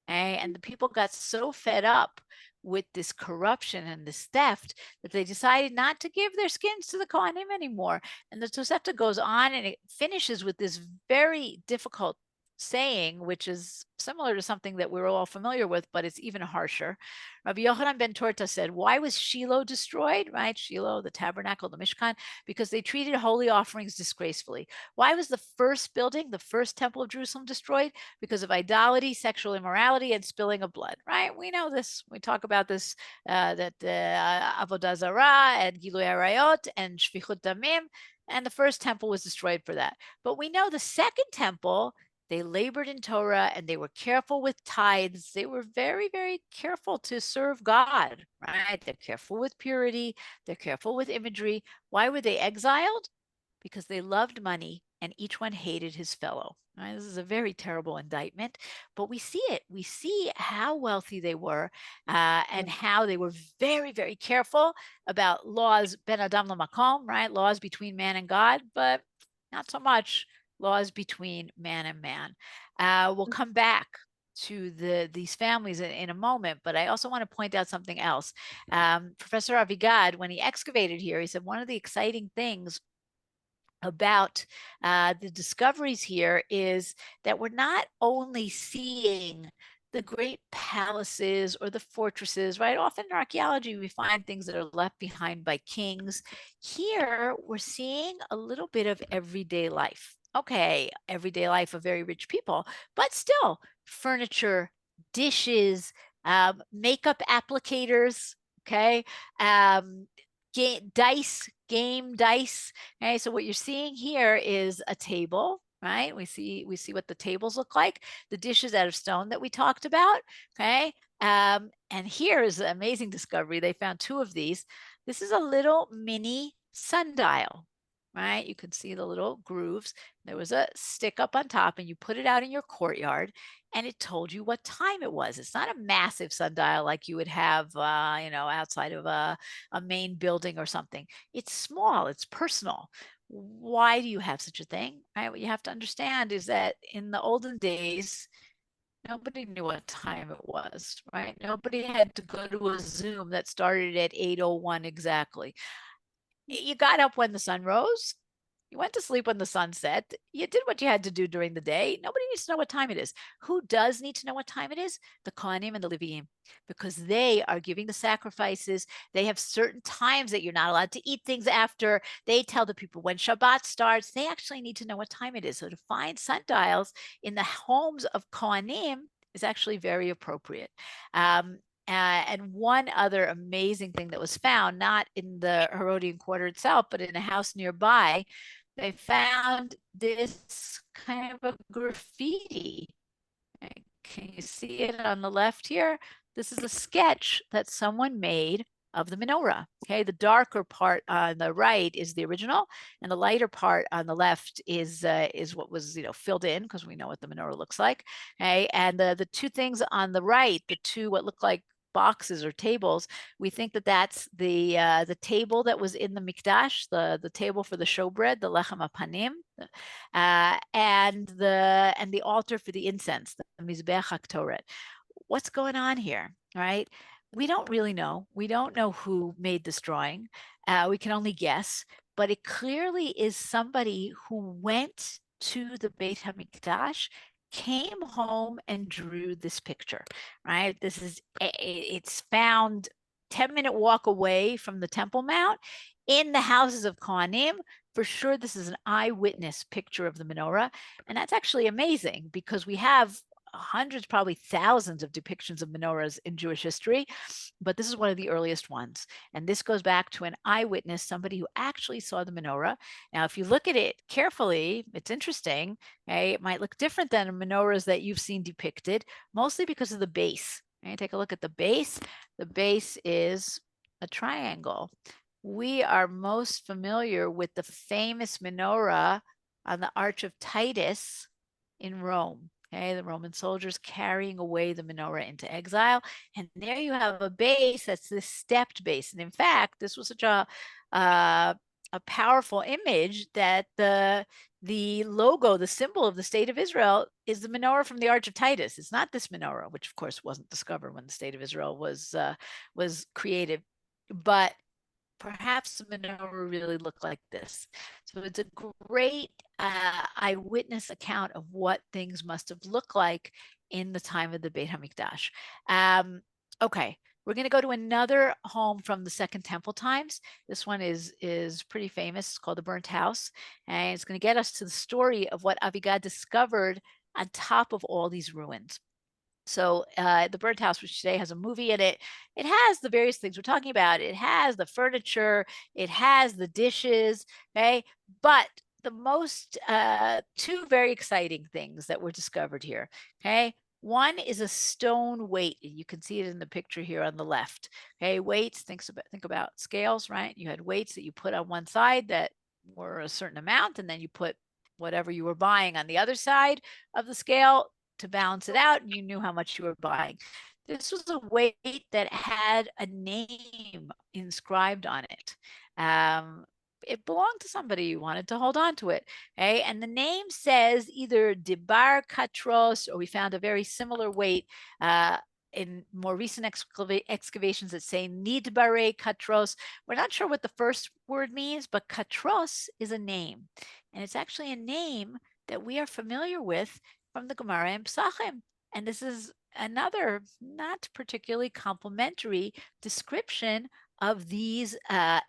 And the people got so fed up with this corruption and this theft that they decided not to give their skins to the Kohanim anymore. And the Tosefta goes on and it finishes with this very difficult saying, which is similar to something that we're all familiar with, but it's even harsher. Rabbi Yochanan ben Torta said, why was Shiloh destroyed, right? Shiloh, the tabernacle, the Mishkan, because they treated holy offerings disgracefully. Why was the first building, the first temple of Jerusalem destroyed? Because of idolatry, sexual immorality, and spilling of blood, right? We know this. We talk about this, that Avodah Zarah and Gilui Arayot and Shvichut Damim, and the first temple was destroyed for that. But we know the second temple, they labored in Torah and they were careful with tithes. They were very, very careful to serve God, right? They're careful with purity. They're careful with imagery. Why were they exiled? Because they loved money and each one hated his fellow. Right? This is a very terrible indictment, but we see it. We see how wealthy they were and how they were very, very careful about laws, ben adam lamakom, right? Laws between man and God, but not so much laws between man and man. We'll come back to these families in a moment, but I also want to point out something else. Professor Avigad, when he excavated here, he said one of the exciting things about the discoveries here is that we're not only seeing the great palaces or the fortresses, right? Often in archaeology, we find things that are left behind by kings. Here, we're seeing a little bit of everyday life. Okay, everyday life of very rich people, but still furniture, dishes, makeup applicators, okay? Game dice. Okay, so what you're seeing here is a table, right? We see what the tables look like, the dishes out of stone that we talked about. Okay, and here is an amazing discovery. They found two of these. This is a little mini sundial, right? You can see the little grooves. There was a stick up on top, and you put it out in your courtyard, and it told you what time it was. It's not a massive sundial like you would have, outside of a main building or something. It's small, it's personal. Why do you have such a thing? Right? What you have to understand is that in the olden days, nobody knew what time it was, right? Nobody had to go to a Zoom that started at 8:01 exactly. You got up when the sun rose. You went to sleep when the sun set. You did what you had to do during the day. Nobody needs to know what time it is. Who does need to know what time it is? The Kohanim and the Leviim, because they are giving the sacrifices. They have certain times that you're not allowed to eat things after. They tell the people when Shabbat starts. They actually need to know what time it is. So to find sundials in the homes of Kohanim is actually very appropriate. And one other amazing thing that was found, not in the Herodian quarter itself, but in a house nearby, they found this kind of a graffiti. Can you see it on the left here? This is a sketch that someone made of the menorah. Okay, the darker part on the right is the original, and the lighter part on the left is what was filled in, because we know what the menorah looks like. Okay, and the two things on the right, the two what look like boxes or tables, we think that that's the table that was in the mikdash, the table for the showbread, the lechem hapanim, and the altar for the incense, the mizbeach haktoret. What's going on here? Right? We don't really know. We don't know who made this drawing. We can only guess, but it clearly is somebody who went to the Beit HaMikdash, came home and drew this picture, right? It's found 10-minute walk away from the Temple Mount in the houses of Kohanim. For sure, this is an eyewitness picture of the menorah. And that's actually amazing because we have hundreds, probably thousands of depictions of menorahs in Jewish history, but this is one of the earliest ones. And this goes back to an eyewitness, somebody who actually saw the menorah. Now, if you look at it carefully, it's interesting. Okay? It might look different than menorahs that you've seen depicted, mostly because of the base. Okay? Take a look at the base. The base is a triangle. we are most familiar with the famous menorah on the Arch of Titus in Rome. Okay, the Roman soldiers carrying away the menorah into exile. And there you have a base that's this stepped base. And in fact, this was such a powerful image that the logo, the symbol of the state of Israel, is the menorah from the Arch of Titus. It's not this menorah, which of course wasn't discovered when the state of Israel was created, but perhaps the menorah really looked like this. So it's a great eyewitness account of what things must have looked like in the time of the Beit HaMikdash. Okay, we're going to go to another home from the Second Temple times. This one is pretty famous. It's called the Burnt House, and it's going to get us to the story of what Avigad discovered on top of all these ruins. So the Burnt House, which today has a movie in it, it has the various things we're talking about. It has the furniture, it has the dishes, okay? But the most, two very exciting things that were discovered here, okay? One is a stone weight. You can see it in the picture here on the left. Okay, weights, think about scales, right? You had weights that you put on one side that were a certain amount, and then you put whatever you were buying on the other side of the scale to balance it out, and you knew how much you were buying. This was a weight that had a name inscribed on it. It belonged to somebody who wanted to hold on to it. Okay, and the name says either Debar Katros, or we found a very similar weight in more recent excavations that say Nidbare Katros. We're not sure what the first word means, but Katros is a name, and it's actually a name that we are familiar with from the Gemara and Psachim. And this is another not particularly complimentary description of these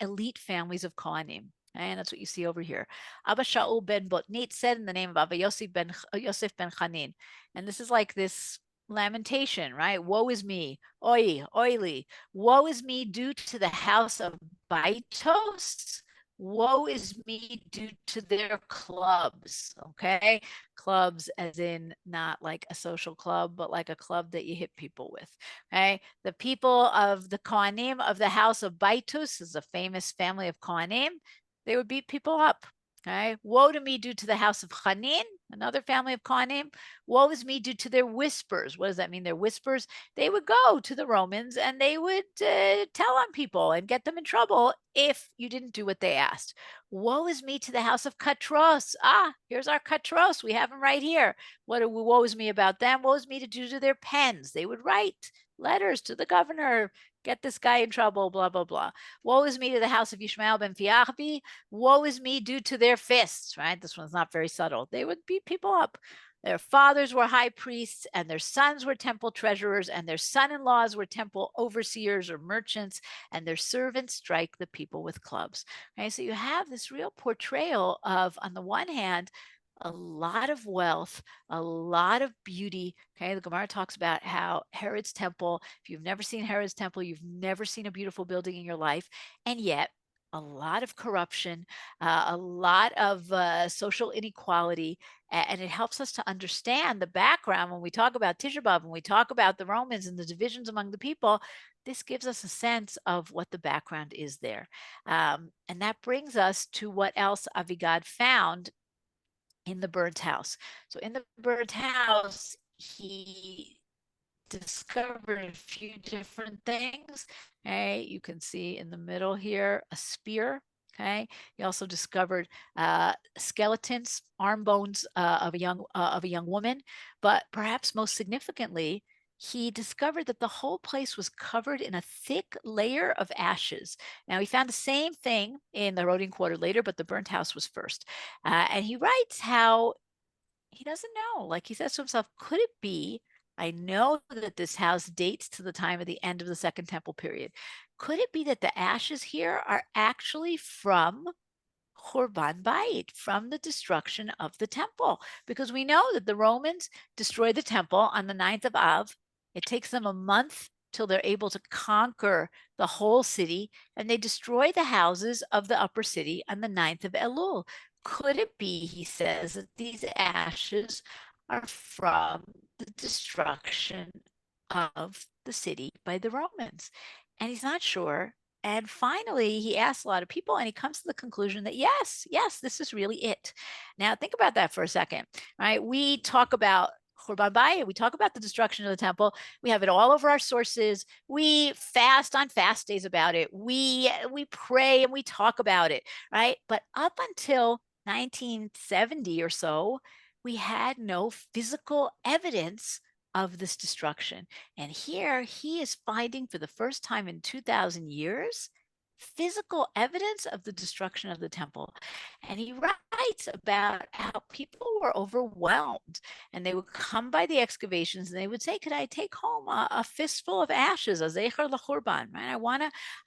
elite families of Kohanim. And that's what you see over here. Abba Shaul ben Botnit said in the name of Abba Yosef ben Chanin. And this is like this lamentation, right? Woe is me, oily. Woe is me due to the house of Baitos. Woe is me due to their clubs, okay? Clubs as in not like a social club, but like a club that you hit people with, okay? The people of the Kohanim of the house of Baitus is a famous family of Kohanim. They would beat people up, okay? Woe to me due to the house of Chanin, another family of Kohanim. Woe is me due to their whispers. What does that mean? Their whispers? They would go to the Romans and they would tell on people and get them in trouble if you didn't do what they asked. Woe is me to the house of Katros. Ah, here's our Katros. We have them right here. Woe is me about them? Woe is me to do to their pens. They would write letters to the governor, get this guy in trouble, blah, blah, blah. Woe is me to the house of Yishmael ben Fiachbi. Woe is me due to their fists, right? This one's not very subtle. They would beat people up. Their fathers were high priests, and their sons were temple treasurers, and their son-in-laws were temple overseers or merchants, and their servants strike the people with clubs. Okay, so you have this real portrayal of, on the one hand, a lot of wealth, a lot of beauty. Okay, the Gemara talks about how Herod's temple, if you've never seen Herod's temple, you've never seen a beautiful building in your life, and yet a lot of corruption, a lot of social inequality, and it helps us to understand the background when we talk about Tisha B'Av, when we talk about the Romans and the divisions among the people. This gives us a sense of what the background is there. And that brings us to what else Avigad found in the burnt house. So in the burnt house, he discovered a few different things. Okay, you can see in the middle here a spear. Okay, he also discovered skeletons, arm bones of a young woman, but perhaps most significantly, he discovered that the whole place was covered in a thick layer of ashes. Now, he found the same thing in the Rodin Quarter later, but the burnt house was first. And he writes how he doesn't know. Like he says to himself, could it be, I know that this house dates to the time of the end of the Second Temple period. Could it be that the ashes here are actually from Churban Bayit, from the destruction of the temple? Because we know that the Romans destroyed the temple on the 9th of Av. It takes them a month till they're able to conquer the whole city, and they destroy the houses of the upper city on the 9th of Elul. Could it be, he says, that these ashes are from the destruction of the city by the Romans? And he's not sure. And finally, he asks a lot of people and he comes to the conclusion that yes, this is really it. Now, think about that for a second, right? We talk about Churban Bayit, we talk about the destruction of the temple. We have it all over our sources. We fast on fast days about it. We pray and we talk about it, right? But up until 1970 or so, we had no physical evidence of this destruction. And here he is finding for the first time in 2,000 years physical evidence of the destruction of the temple. And he writes about how people were overwhelmed and they would come by the excavations and they would say, could I take home a fistful of ashes, a zecher l'churban, right?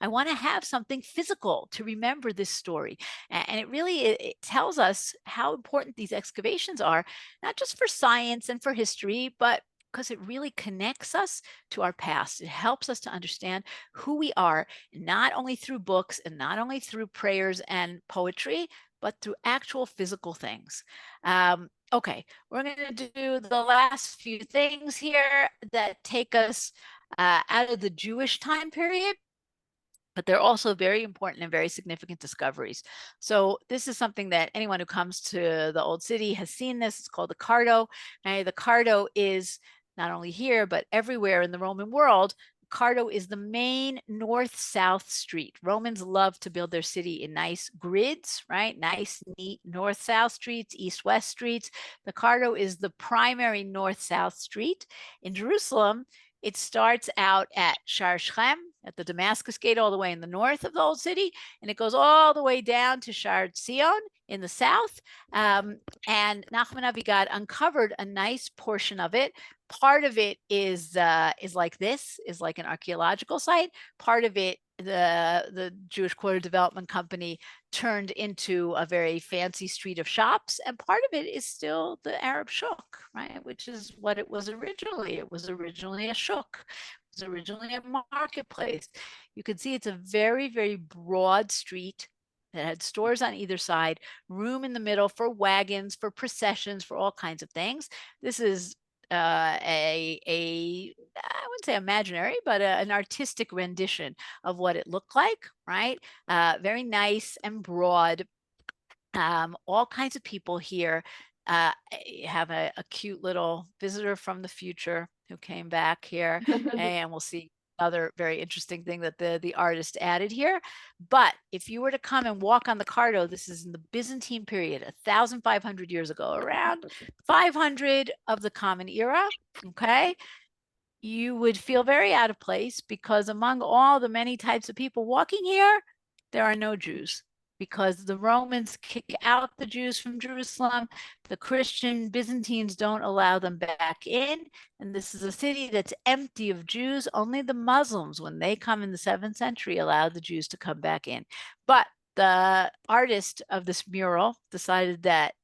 I want to have something physical to remember this story. And it really, it tells us how important these excavations are, not just for science and for history, but because it really connects us to our past. It helps us to understand who we are, not only through books and not only through prayers and poetry, but through actual physical things. Okay, we're going to do the last few things here that take us out of the Jewish time period, but they're also very important and very significant discoveries. So this is something that anyone who comes to the Old City has seen this. It's called the Cardo. And the Cardo is not only here, but everywhere in the Roman world. Cardo is the main north-south street. Romans love to build their city in nice grids, right? Nice, neat north-south streets, east-west streets. The Cardo is the primary north-south street. In Jerusalem, it starts out at Shar Shechem, at the Damascus Gate, all the way in the north of the Old City, and it goes all the way down to Shar Tzion in the south. And Nachman Avigad uncovered a nice portion of it. Part of it is like this, is like an archaeological site. Part of it, the Jewish Quarter Development Company turned into a very fancy street of shops, and part of it is still the Arab shuk, right? Which is what it was originally. It was originally a shuk. It was originally a marketplace. You can see it's a very, very broad street that had stores on either side, room in the middle for wagons, for processions, for all kinds of things. This is I wouldn't say imaginary, but an artistic rendition of what it looked like, right? Very nice and broad. All kinds of people here. You have a cute little visitor from the future who came back here, and we'll see another very interesting thing that the artist added here. But if you were to come and walk on the Cardo, this is in the Byzantine period, 1,500 years ago, around 500 of the Common Era, okay? You would feel very out of place because among all the many types of people walking here, there are no Jews, because the Romans kick out the Jews from Jerusalem. The Christian Byzantines don't allow them back in. And this is a city that's empty of Jews. Only the Muslims, when they come in the 7th century, allowed the Jews to come back in. But the artist of this mural decided that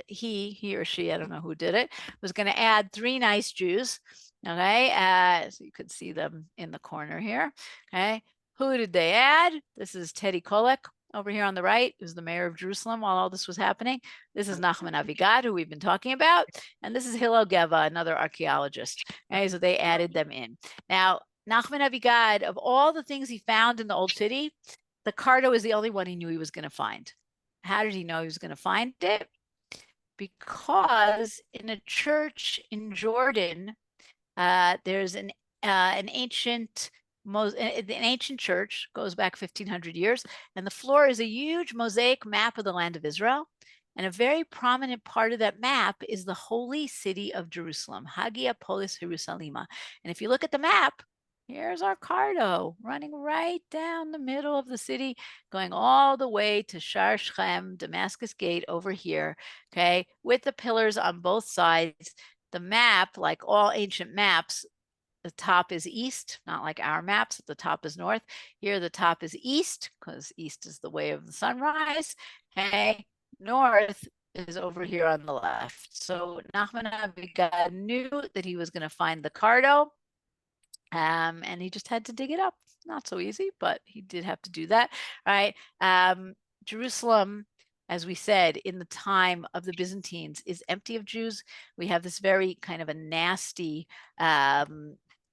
he or she, I don't know who did it, was going to add 3 nice Jews. Okay, so you could see them in the corner here. Okay, who did they add? This is Teddy Kollek over here on the right, who's the mayor of Jerusalem while all this was happening. This is Nachman Avigad, who we've been talking about. And this is Hillel Geva, another archaeologist. Okay, so they added them in. Now, Nachman Avigad, of all the things he found in the Old City, the Cardo is the only one he knew he was going to find. How did he know he was going to find it? Because in a church in Jordan, there's an ancient church, goes back 1,500 years, and the floor is a huge mosaic map of the land of Israel. And a very prominent part of that map is the holy city of Jerusalem, Hagia Polis Jerusalema. And if you look at the map, here's our Cardo running right down the middle of the city, going all the way to Shar Shechem, Damascus Gate over here, okay, with the pillars on both sides. The map, like all ancient maps, the top is east, not like our maps, the top is north. Here the top is east, because east is the way of the sunrise. Okay, north is over here on the left. So Nachman Avigad knew that he was going to find the Cardo, and he just had to dig it up. Not so easy, but he did have to do that, right? Jerusalem, as we said, in the time of the Byzantines, is empty of Jews. We have this very kind of a nasty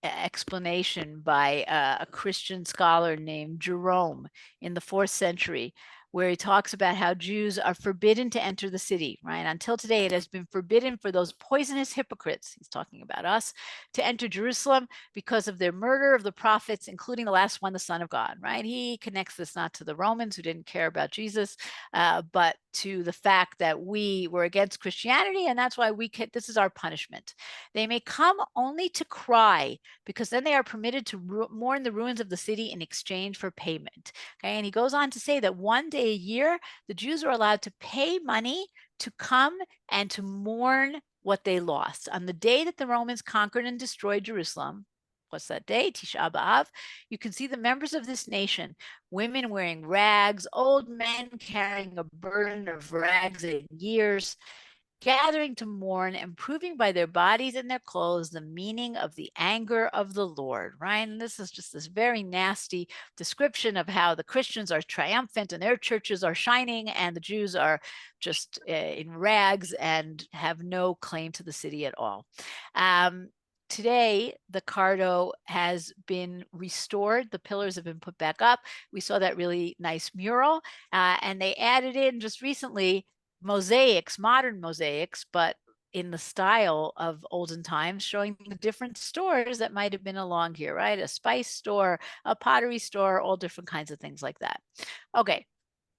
explanation by a Christian scholar named Jerome in the 4th century, where he talks about how Jews are forbidden to enter the city, right? Until today, it has been forbidden for those poisonous hypocrites, he's talking about us, to enter Jerusalem because of their murder of the prophets, including the last one, the Son of God, right? He connects this not to the Romans who didn't care about Jesus, but to the fact that we were against Christianity, and that's why this is our punishment. They may come only to cry, because then they are permitted to mourn the ruins of the city in exchange for payment. Okay, and he goes on to say that one day a year, the Jews are allowed to pay money to come and to mourn what they lost. On the day that the Romans conquered and destroyed Jerusalem, what's that day? Tisha B'Av. You can see the members of this nation, women wearing rags, old men carrying a burden of rags and years, gathering to mourn and proving by their bodies and their clothes the meaning of the anger of the Lord, right? And this is just this very nasty description of how the Christians are triumphant and their churches are shining and the Jews are just in rags and have no claim to the city at all. Today, the Cardo has been restored. The pillars have been put back up. We saw that really nice mural, and they added in just recently mosaics, modern mosaics, but in the style of olden times, showing the different stores that might have been along here, right? A spice store, a pottery store, all different kinds of things like that. Okay,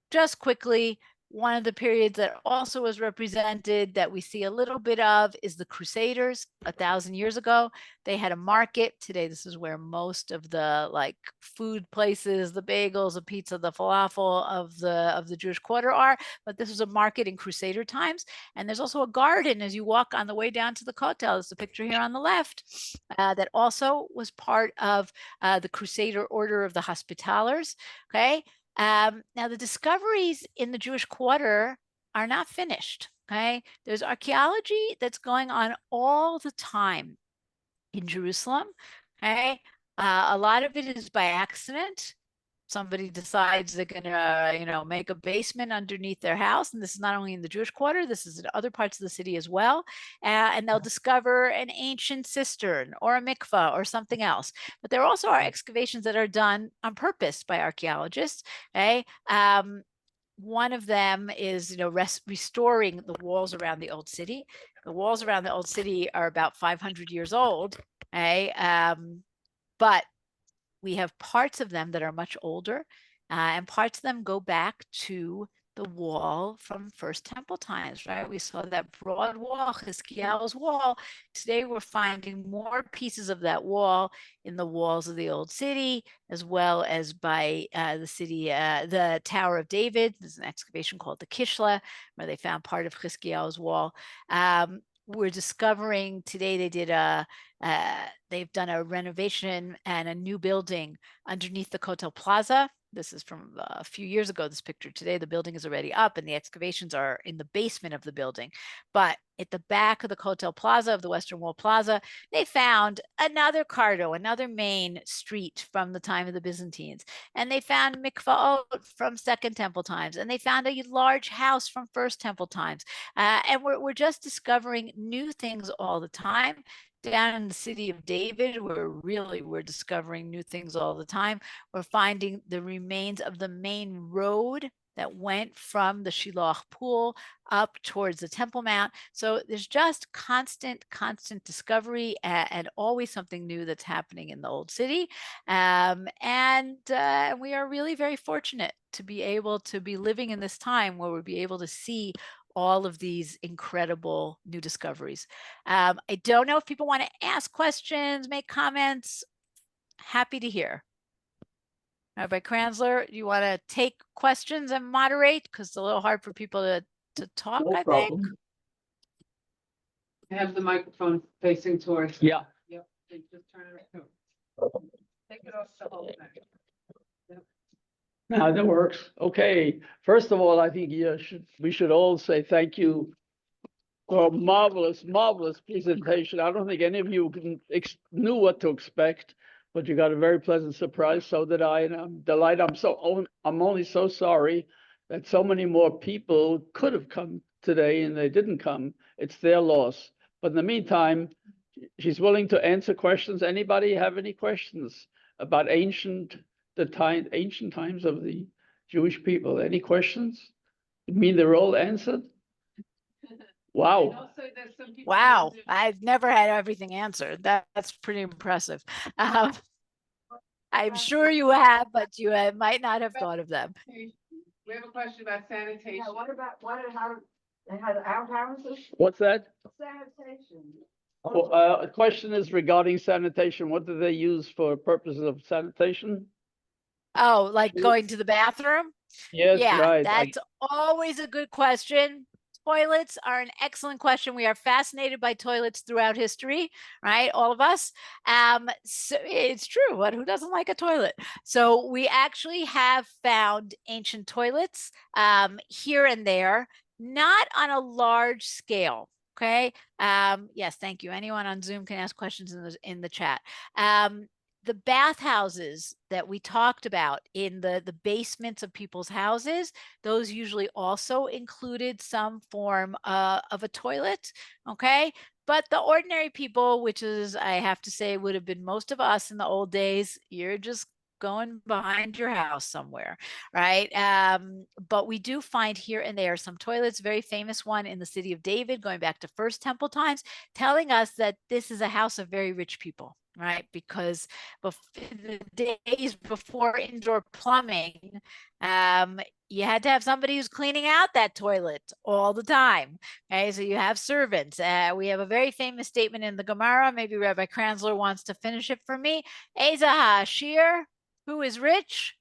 just quickly, one of the periods that also was represented that we see a little bit of is the Crusaders 1,000 years ago. They had a market. Today, this is where most of the like food places, the bagels, the pizza, the falafel of the Jewish quarter are. But this was a market in Crusader times. And there's also a garden as you walk on the way down to the Kotel. There's a picture here on the left that also was part of the Crusader Order of the Hospitallers. Okay. Now, the discoveries in the Jewish quarter are not finished. Okay, there's archaeology that's going on all the time in Jerusalem. Okay, a lot of it is by accident. Somebody decides they're going to, make a basement underneath their house. And this is not only in the Jewish quarter, this is in other parts of the city as well. And they'll discover an ancient cistern or a mikvah or something else. But there also are excavations that are done on purpose by archaeologists. Okay. One of them is, restoring the walls around the old city. The walls around the old city are about 500 years old. Okay. But we have parts of them that are much older, and parts of them go back to the wall from First Temple times, right? We saw that broad wall, Chizkiyahu's wall. Today we're finding more pieces of that wall in the walls of the old city, as well as by the city, the Tower of David. There's an excavation called the Kishla, where they found part of Chizkiyahu's wall. We're discovering today they've done a renovation and a new building underneath the Kotel Plaza. This is from a few years ago, this picture. Today, the building is already up and the excavations are in the basement of the building. But at the back of the Kotel Plaza, of the Western Wall Plaza, they found another Cardo, another main street from the time of the Byzantines. And they found mikvaot from Second Temple times. And they found a large house from First Temple times. And we're just discovering new things all the time. Down in the city of David, we're discovering new things all the time. We're finding the remains of the main road that went from the Shiloh pool up towards the Temple Mount. So there's just constant discovery and always something new that's happening in the old city. And we are really very fortunate to be able to be living in this time where we'll be able to see all of these incredible new discoveries. I don't know if people want to ask questions, make comments. Happy to hear. Rabbi Kranzler, do you want to take questions and moderate? Because it's a little hard for people to talk, No I problem. think. Have the microphone facing towards. Yeah. Yep. Just turn it around. Take it off the whole thing. Now that works. Okay. First of all, I think we should all say thank you for a marvelous presentation. I don't think any of you knew what to expect, but you got a very pleasant surprise. So did I, and I'm delighted. I'm only so sorry that so many more people could have come today and they didn't come. It's their loss. But in the meantime, she's willing to answer questions. Anybody have any questions about ancient times of the Jewish people? Any questions? You mean they're all answered? And Wow. also there's some people Wow, who- I've never had everything answered. That's pretty impressive. I'm sure you have, but you might not have thought of them. We have a question about sanitation. Yeah, how, they had outhouses? What's that? Sanitation. A question is regarding sanitation. What do they use for purposes of sanitation? Oh, like going to the bathroom? Yes, Yeah, right. that's always a good question. Toilets are an excellent question. We are fascinated by toilets throughout history, right? All of us. So it's true. Who doesn't like a toilet? So we actually have found ancient toilets here and there, not on a large scale. Okay. Yes, thank you. Anyone on Zoom can ask questions in the chat. The bathhouses that we talked about in the basements of people's houses, those usually also included some form of a toilet, okay? But the ordinary people, which is, I have to say, would have been most of us in the old days, you're just going behind your house somewhere, right? But we do find here and there some toilets, very famous one in the city of David, going back to First Temple times, telling us that this is a house of very rich people, right? Because the days before indoor plumbing, you had to have somebody who's cleaning out that toilet all the time. Okay, so you have servants. We have a very famous statement in the Gemara. Maybe Rabbi Kranzler wants to finish it for me. Eza ha'ashir, who is rich?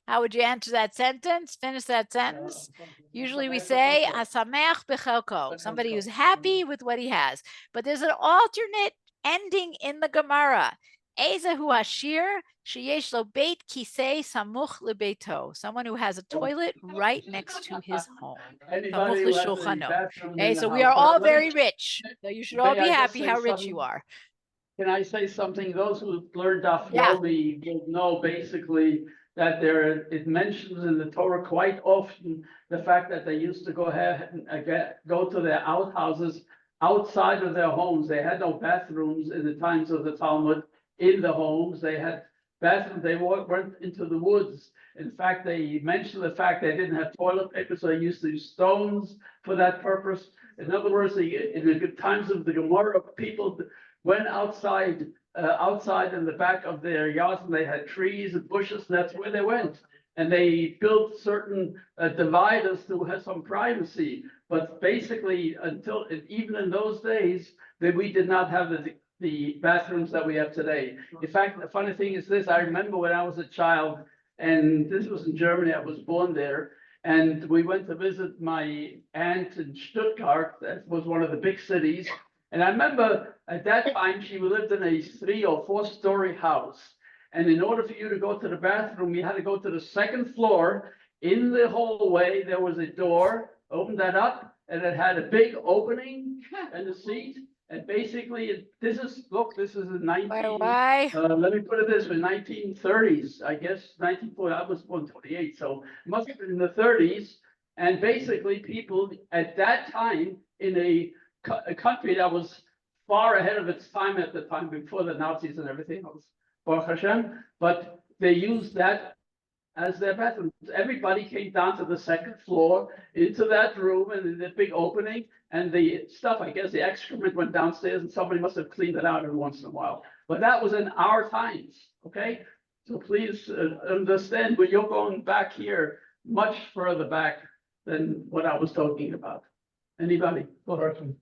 How would you answer that sentence? Finish that sentence. Usually we say hasamech bechelko, somebody who's happy with what he has. But there's an alternate ending in the Gemara. Ezehu Ashir sheyesh lo beit kisei samuch lebeito. Someone who has a toilet right next to his home. Anybody who has a L'shulchano. bathroom Okay, in the so we house. are all Let me- very rich. So you should all May be I just happy say how rich something? you are. Can I say something? Those who learned Daf Yeah. Yomi will know basically that it mentions in the Torah quite often the fact that they used to go ahead and go to their outhouses outside of their homes. They had no bathrooms in the times of the Talmud in the homes. They had bathrooms. They went into the woods. In fact, they mentioned the fact they didn't have toilet paper, so they used to use stones for that purpose. In other words, in the good times of the Gemara, people went outside in the back of their yards, and they had trees and bushes, and that's where they went. And they built certain dividers to have some privacy. But basically, even in those days, that we did not have the bathrooms that we have today. In fact, the funny thing is this: I remember when I was a child, and this was in Germany. I was born there. And we went to visit my aunt in Stuttgart. That was one of the big cities. And I remember at that time, she lived in a 3 or 4 story house. And in order for you to go to the bathroom, you had to go to the second floor. In the hallway, there was a door, opened that up, and it had a big opening and a seat. And basically, this is in 19, Why? let me put it this way, 1930s, I guess, 1940, I was born 28, so it must have been in the 30s. And basically, people at that time in a country that was far ahead of its time at the time, before the Nazis and everything else, Baruch Hashem, but they used that as their bathroom. Everybody came down to the second floor into that room, and in the big opening, and the stuff, I guess the excrement went downstairs, and somebody must have cleaned it out every once in a while. But that was in our times, okay? So please understand, when you're going back here, much further back than what I was talking about. Anybody? Go ahead.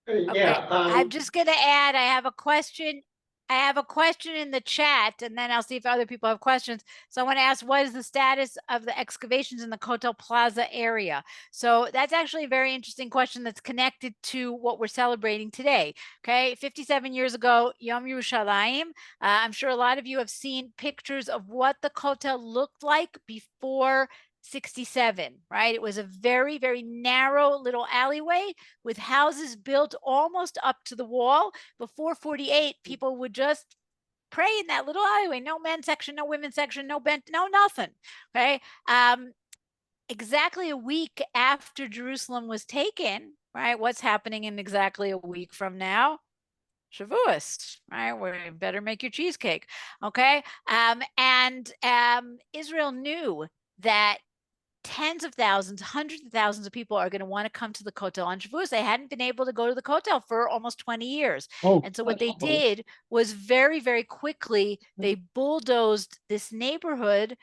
Okay, Yeah, I'm just going to add, I have a question. I have a question in the chat, and then I'll see if other people have questions. Someone asked, what is the status of the excavations in the Kotel Plaza area? So that's actually a very interesting question that's connected to what we're celebrating today. Okay, 57 years ago, Yom Yerushalayim. I'm sure a lot of you have seen pictures of what the Kotel looked like before 67, right? It was a very, very narrow little alleyway with houses built almost up to the wall. Before 48, people would just pray in that little alleyway. No men's section, no women's section, no bench, no nothing. Okay. Exactly a week after Jerusalem was taken, right? What's happening in exactly a week from now? Shavuos, right? We better make your cheesecake, okay? Israel knew that tens of thousands, hundreds of thousands of people are going to want to come to the Kotel on Shavuos. They hadn't been able to go to the Kotel for almost 20 years. And so what they did was very, very quickly, they bulldozed this neighborhood,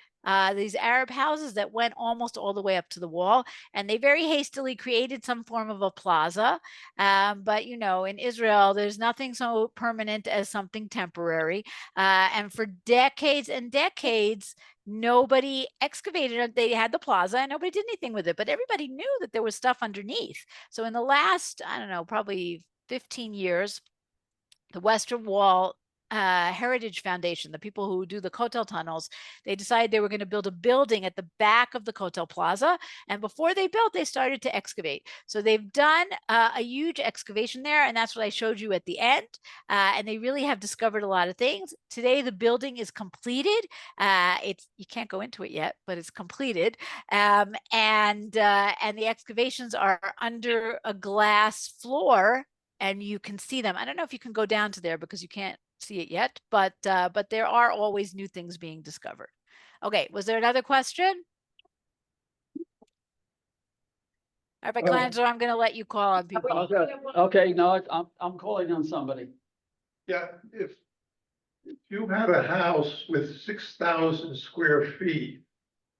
these Arab houses that went almost all the way up to the wall. And they very hastily created some form of a plaza. But, you know, in Israel, there's nothing so permanent as something temporary. And for decades and decades, nobody excavated. They had the plaza and nobody did anything with it, but everybody knew that there was stuff underneath. So in the last, I don't know, probably 15 years, the Western Wall Heritage Foundation, the people who do the Kotel tunnels, they decided they were going to build a building at the back of the Kotel Plaza. And before they built, they started to excavate. So they've done a huge excavation there. And that's what I showed you at the end. And they really have discovered a lot of things. Today, the building is completed. You can't go into it yet, but it's completed. And the excavations are under a glass floor, and you can see them. I don't know if you can go down to there because you can't see it yet, but there are always new things being discovered. Okay, was there another question? Rabbi Klanzer, I'm going to let you call on people. Okay, no, I'm calling on somebody. Yeah, if you had a house with 6,000 square feet,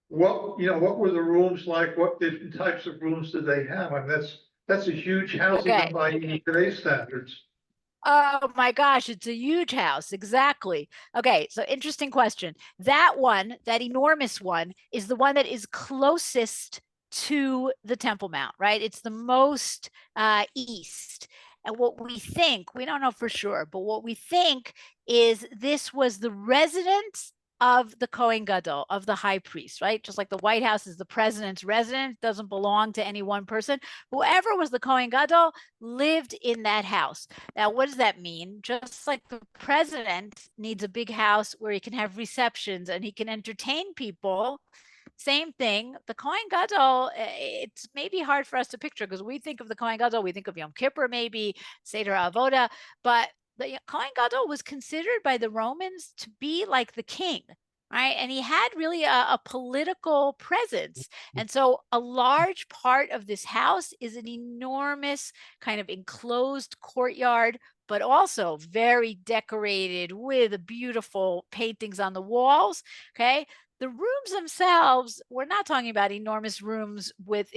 what were the rooms like? What different types of rooms did they have? I mean, that's a huge house even by today's standards. Oh my gosh, it's a huge house. Exactly. Okay, so interesting question. That one, that enormous one, is the one that is closest to the Temple Mount, right? It's the most east. And what we think, we don't know for sure, but what we think is this was the residence of the Kohen Gadol, of the high priest, right? Just like the White House is the president's residence, doesn't belong to any one person. Whoever was the Kohen Gadol lived in that house. Now, what does that mean? Just like the president needs a big house where he can have receptions and he can entertain people, same thing. The Kohen Gadol, it's maybe hard for us to picture because we think of the Kohen Gadol, we think of Yom Kippur, maybe Seder Avoda, but the Kohen Gadol was considered by the Romans to be like the king, right? And he had really a political presence. And so a large part of this house is an enormous kind of enclosed courtyard, but also very decorated with beautiful paintings on the walls, okay? The rooms themselves, we're not talking about enormous rooms with,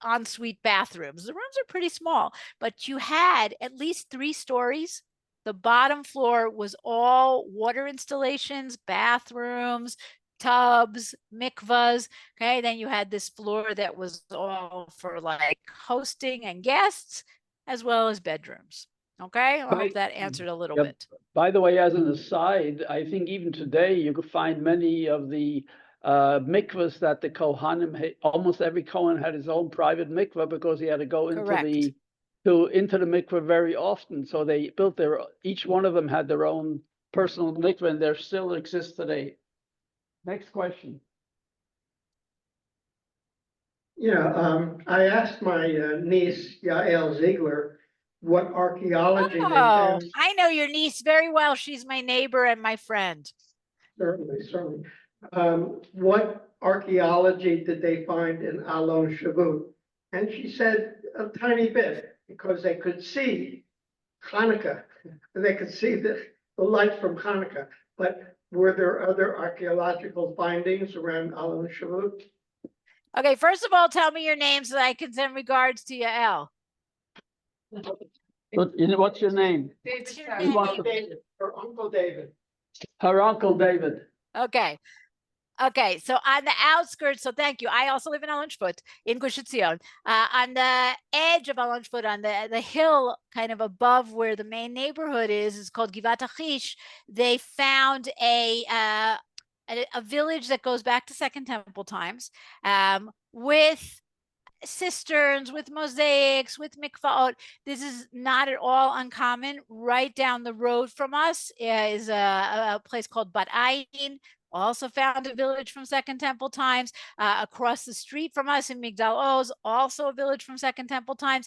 ensuite bathrooms. The rooms are pretty small, but you had at least 3 stories. The bottom floor was all water installations, bathrooms, tubs, mikvahs. Okay, then you had this floor that was all for like hosting and guests, as well as bedrooms. Okay, I hope that answered a little bit. By the way, as an aside, I think even today you could find many of the mikvahs that the Kohanim, almost every Kohen had his own private mikvah because he had to go into the mikvah very often. So they built each one of them had their own personal mikvah, and there still exists today. Next question. Yeah, I asked my niece Yael Ziegler what archaeology they found. I know your niece very well. She's my neighbor and my friend. Certainly. What archaeology did they find in Alon Shavut? And she said a tiny bit, because they could see Hanukkah, and they could see the light from Hanukkah. But were there other archaeological findings around Alon Shavut? Okay, first of all, tell me your name so that I can send regards to Yael. What's your name? David, her Uncle David. Her Uncle David. Okay, so on the outskirts, so thank you. I also live in Alon Shvut, in Gush Etzion. On the edge of Alon Shvut, on the hill kind of above where the main neighborhood is called Givat Achish, they found a village that goes back to Second Temple times, with cisterns, with mosaics, with mikvaot. This is not at all uncommon. Right down the road from us is a place called Bat Ayin, also found a village from Second Temple times. Across the street from us in Migdal Oz, also a village from Second Temple times.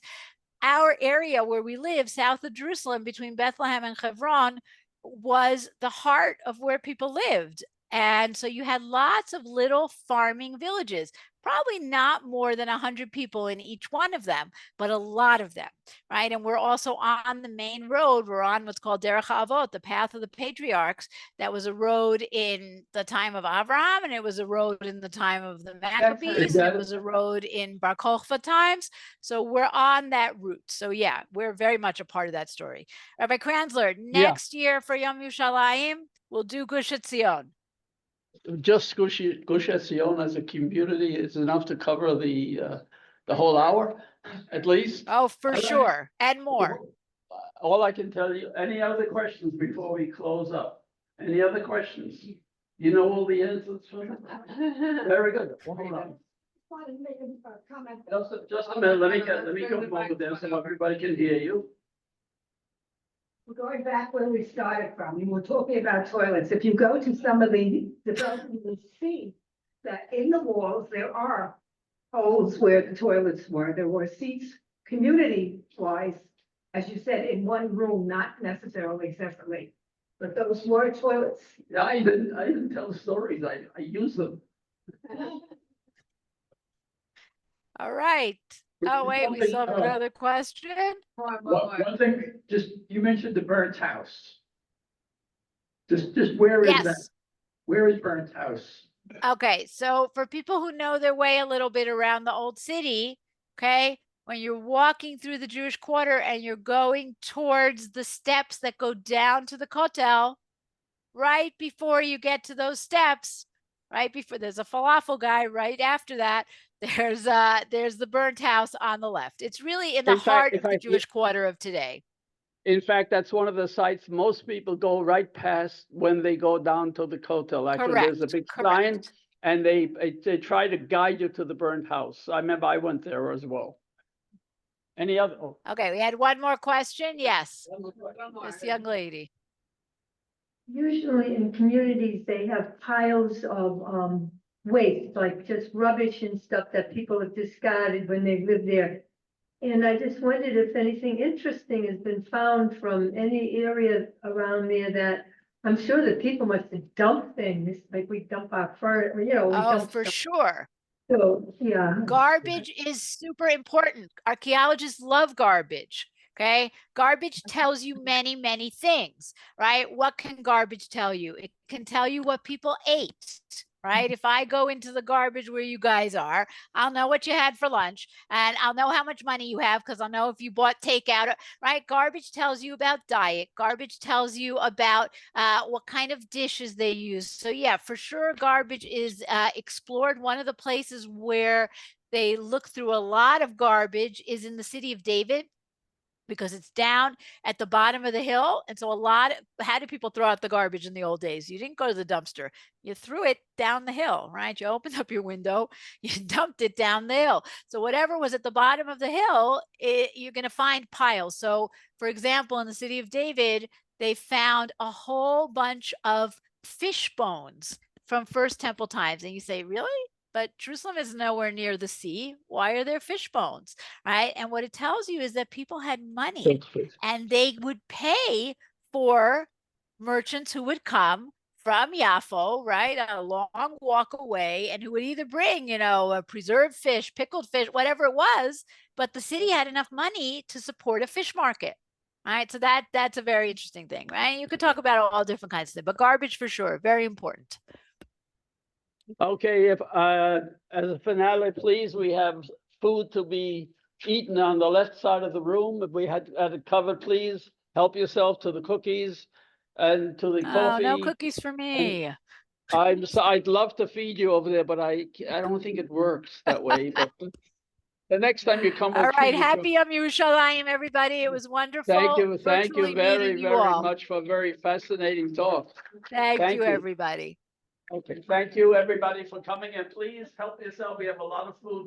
our area where we live, south of Jerusalem, between Bethlehem and Hebron, was the heart of where people lived. And so you had lots of little farming villages, probably not more than 100 people in each one of them, but a lot of them, right? And we're also on the main road. We're on what's called Derech HaAvot, the path of the patriarchs. That was a road in the time of Abraham, and it was a road in the time of the Maccabees, and it was a road in Bar Kokhba times. So we're on that route. So yeah, we're very much a part of that story. Rabbi Kranzler, next year for Yom Yerushalayim, we'll do Gush Etzion. Just Gush Etzion as a community is enough to cover the whole hour, at least. Oh, for All right. sure, and more. All I can tell you, any other questions before we close up? Any other questions? You know all the answers for them? Very good. Hold on. Wanted to make a comment. Just a minute, let me come over there so everybody can hear you. We're going back where we started from, and we're talking about toilets. If you go to some of the developments, you see that in the walls, there are holes where the toilets were. There were seats, community-wise, as you said, in one room, not necessarily separately. But those were toilets. Yeah, I didn't tell stories. I use them. All right. Oh, wait, we still have another question. One thing, just, you mentioned the burnt house. Just where is that? Yes. Where is burnt house? Okay, so for people who know their way a little bit around the old city, okay, when you're walking through the Jewish quarter and you're going towards the steps that go down to the Kotel, right before you get to those steps, right before, there's a falafel guy right after that, there's the burnt house on the left. It's really in the heart of the Jewish quarter of today. In fact, that's one of the sites most people go right past when they go down to the Kotel. Actually, there's a big sign, and they try to guide you to the burnt house. I remember I went there as well. Any other? Oh. Okay, we had one more question. Yes, this young lady. Usually in communities, they have piles of waste, like just rubbish and stuff that people have discarded when they live there. And I just wondered if anything interesting has been found from any area around there that I'm sure that people must have dumped things, like we dump our furniture, you know. Oh, for sure. So, yeah. Garbage is super important. Archaeologists love garbage. Okay. Garbage tells you many, many things, right? What can garbage tell you? It can tell you what people ate, right? If I go into the garbage where you guys are, I'll know what you had for lunch, and I'll know how much money you have because I'll know if you bought takeout, right? Garbage tells you about diet. Garbage tells you about what kind of dishes they use. So yeah, for sure, garbage is explored. One of the places where they look through a lot of garbage is in the city of David, because it's down at the bottom of the hill. And so how did people throw out the garbage in the old days? You didn't go to the dumpster. You threw it down the hill, right? You opened up your window, you dumped it down the hill. So whatever was at the bottom of the hill, you're going to find piles. So for example, in the city of David, they found a whole bunch of fish bones from First Temple times. And you say, really? But Jerusalem is nowhere near the sea. Why are there fish bones, right? And what it tells you is that people had money and they would pay for merchants who would come from Yaffo, right, a long walk away, and who would either bring, a preserved fish, pickled fish, whatever it was, but the city had enough money to support a fish market. All right, so that's a very interesting thing, right? You could talk about all different kinds of things, but garbage for sure, very important. Okay, if as a finale, please, we have food to be eaten on the left side of the room. If we had it covered, please help yourself to the cookies and to the coffee. Oh, no cookies for me. I'd love to feed you over there, but I don't think it works that way. But the next time you come, all right, happy Yom Yerushalayim, everybody. It was wonderful. Thank you very all. much for a very fascinating talk. Thank you, everybody. Okay, thank you, everybody, for coming, and please help yourself. We have a lot of food.